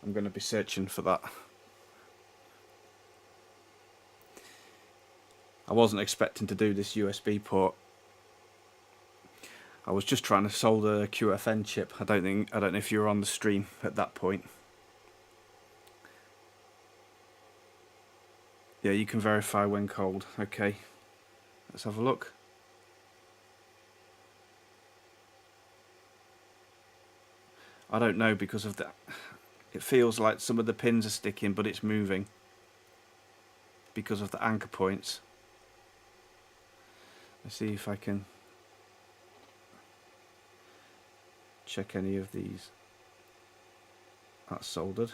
I'm going to be searching for that. I wasn't expecting to do this USB port. I was just trying to solder a QFN chip. I don't know if you were on the stream at that point. Yeah, you can verify when cold. Okay, let's have a look. I don't know because of that. It feels like some of the pins are sticking, but it's moving because of the anchor points. Let's see if I can check any of these. That's soldered.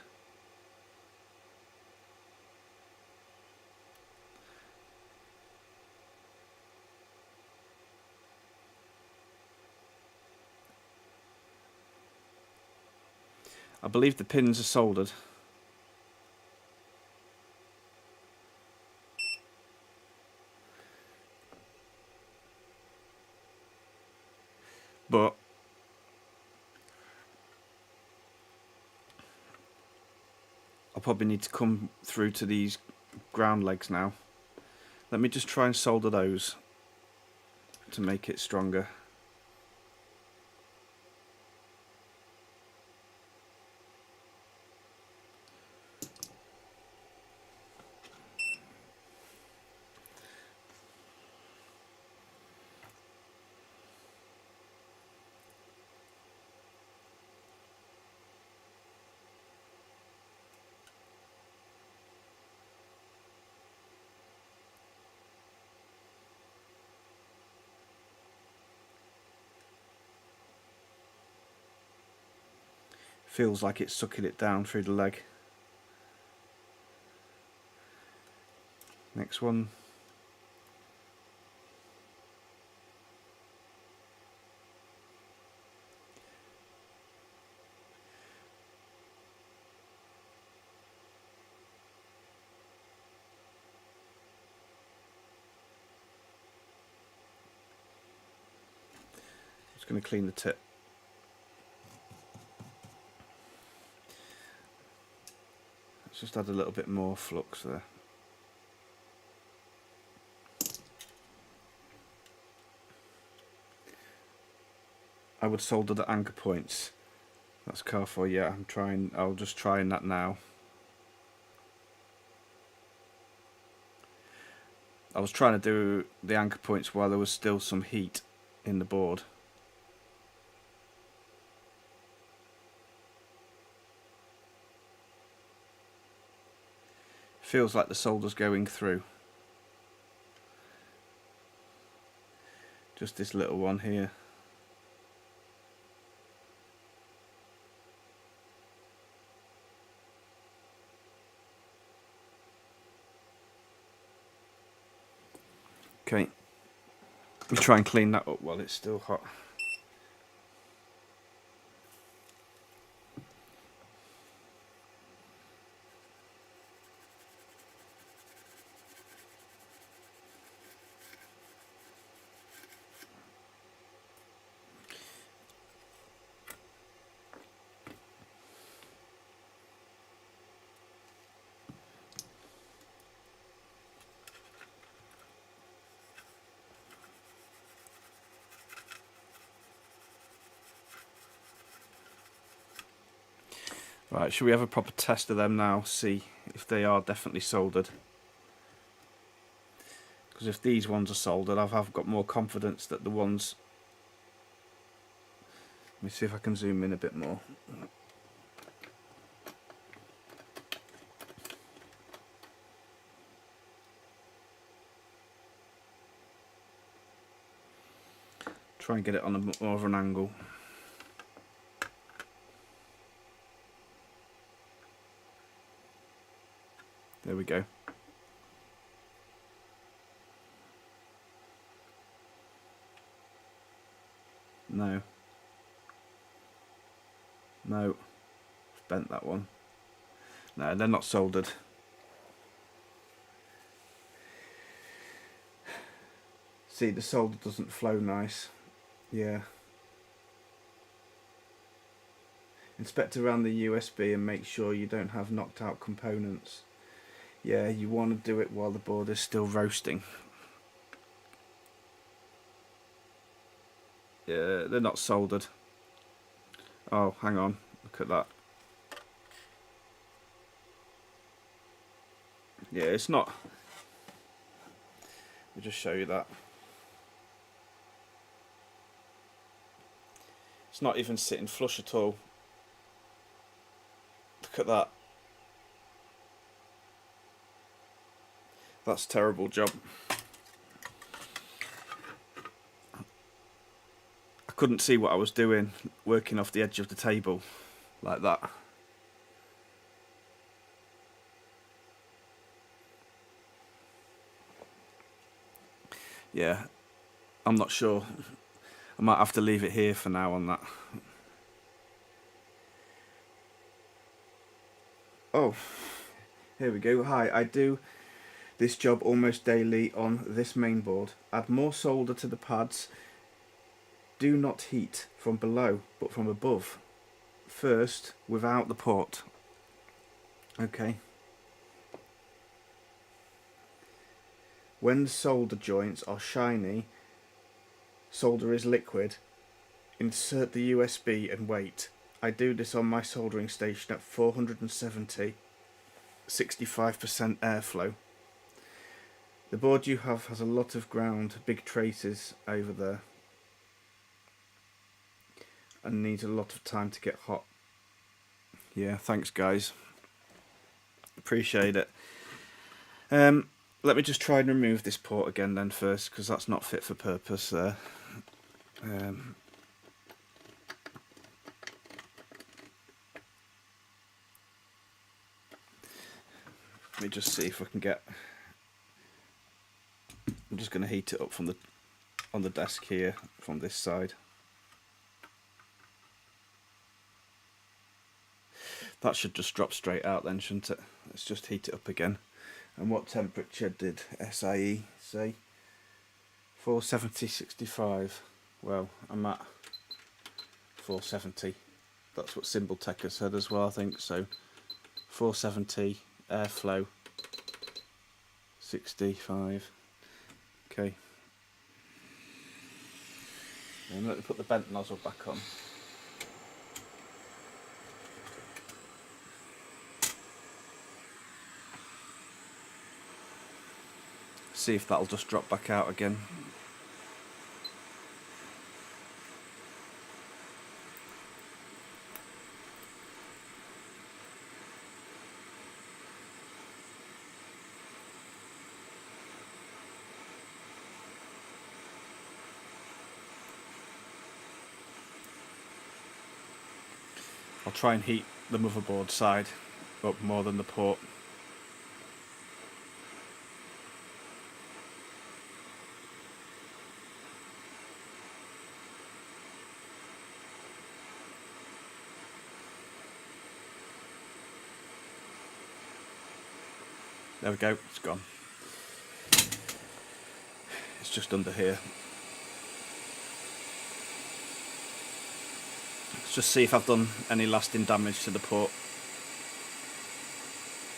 I believe the pins are soldered. But I'll probably need to come through to these ground legs now. Let me just try and solder those to make it stronger. Feels like it's sucking it down through the leg. Next one. Just going to clean the tip. Let's just add a little bit more flux there. I would solder the anchor points. That's careful, yeah, I'll just try that now. I was trying to do the anchor points while there was still some heat in the board. Feels like the solder's going through. Just this little one here. Okay, we'll try and clean that up while it's still hot. Right, should we have a proper test of them now, see if they are definitely soldered? Because if these ones are soldered, I've got more confidence that the ones... Let me see if I can zoom in a bit more. Try and get it on a bit more of an angle. There we go. No. No. Bent that one. No, they're not soldered. See, the solder doesn't flow nice. Yeah. Inspect around the USB and make sure you don't have knocked out components. Yeah, you want to do it while the board is still roasting. Yeah, they're not soldered. Oh, hang on, look at that. Yeah, it's not. Let me just show you that. It's not even sitting flush at all. Look at that. That's a terrible job. I couldn't see what I was doing, working off the edge of the table like that. Yeah, I'm not sure. I might have to leave it here for now on that. Oh, here we go. Hi, I do this job almost daily on this main board. Add more solder to the pads. Do not heat from below, but from above. First, without the port. Okay. When solder joints are shiny, solder is liquid, insert the USB and wait. I do this on my soldering station at 470, 65% airflow. The board you have has a lot of ground, big traces over there, and needs a lot of time to get hot. Yeah, thanks guys. Appreciate it. Let me just try and remove this port again then first, because that's not fit for purpose there. me just see if I can get. I'm just going to heat it up from on the desk here from this side. That should just drop straight out then, shouldn't it? Let's just heat it up again. And what temperature did SIE say? 470/65. Well, I'm at 470. That's what Symbol Tech has said as well, I think. So 470 airflow 65. Okay. And let me put the bent nozzle back on. See if that'll just drop back out again. I'll try and heat the motherboard side up more than the port. There we go, it's gone. It's just under here. Let's just see if I've done any lasting damage to the port.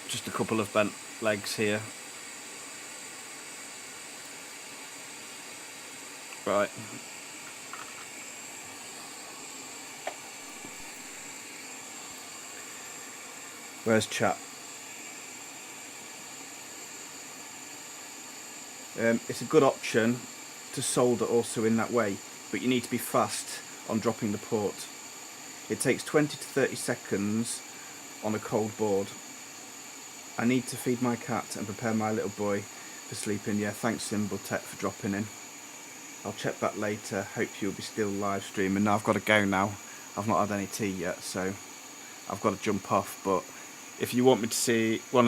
Just a couple of bent legs here. Right. Where's chat? It's a good option to solder also in that way, but you need to be fast on dropping the port. It takes 20 to 30 seconds on a cold board. I need to feed my cat and prepare my little boy for sleeping. Yeah, thanks Symbol Tech for dropping in. I'll check back later. Hope you'll be still live streaming. Now I've got to go now. I've not had any tea yet, so I've got to jump off. But if you want to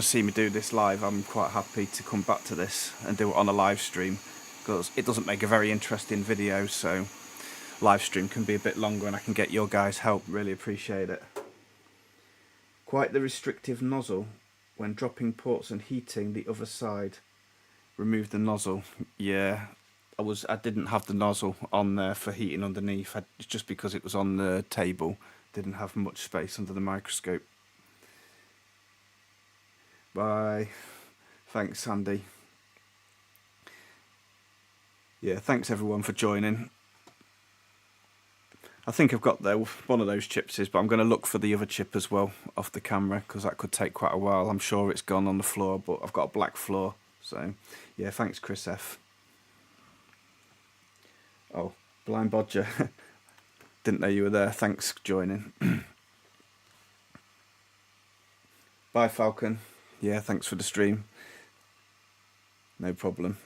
see me do this live, I'm quite happy to come back to this and do it on a live stream, because it doesn't make a very interesting video, so live stream can be a bit longer and I can get your guys' help. Really appreciate it. Quite the restrictive nozzle when dropping ports and heating the other side. Remove the nozzle. Yeah, I didn't have the nozzle on there for heating underneath. Just because it was on the table, didn't have much space under the microscope. Bye. Thanks, Sandy. Yeah, thanks everyone for joining. I think I've got one of those chips is, but I'm going to look for the other chip as well off the camera, because that could take quite a while. I'm sure it's gone on the floor, but I've got a black floor. So, yeah, thanks, Chris F. Oh, Blind Bodger. Didn't know you were there. Thanks for joining. Bye, Falcon. Yeah, thanks for the stream. No problem.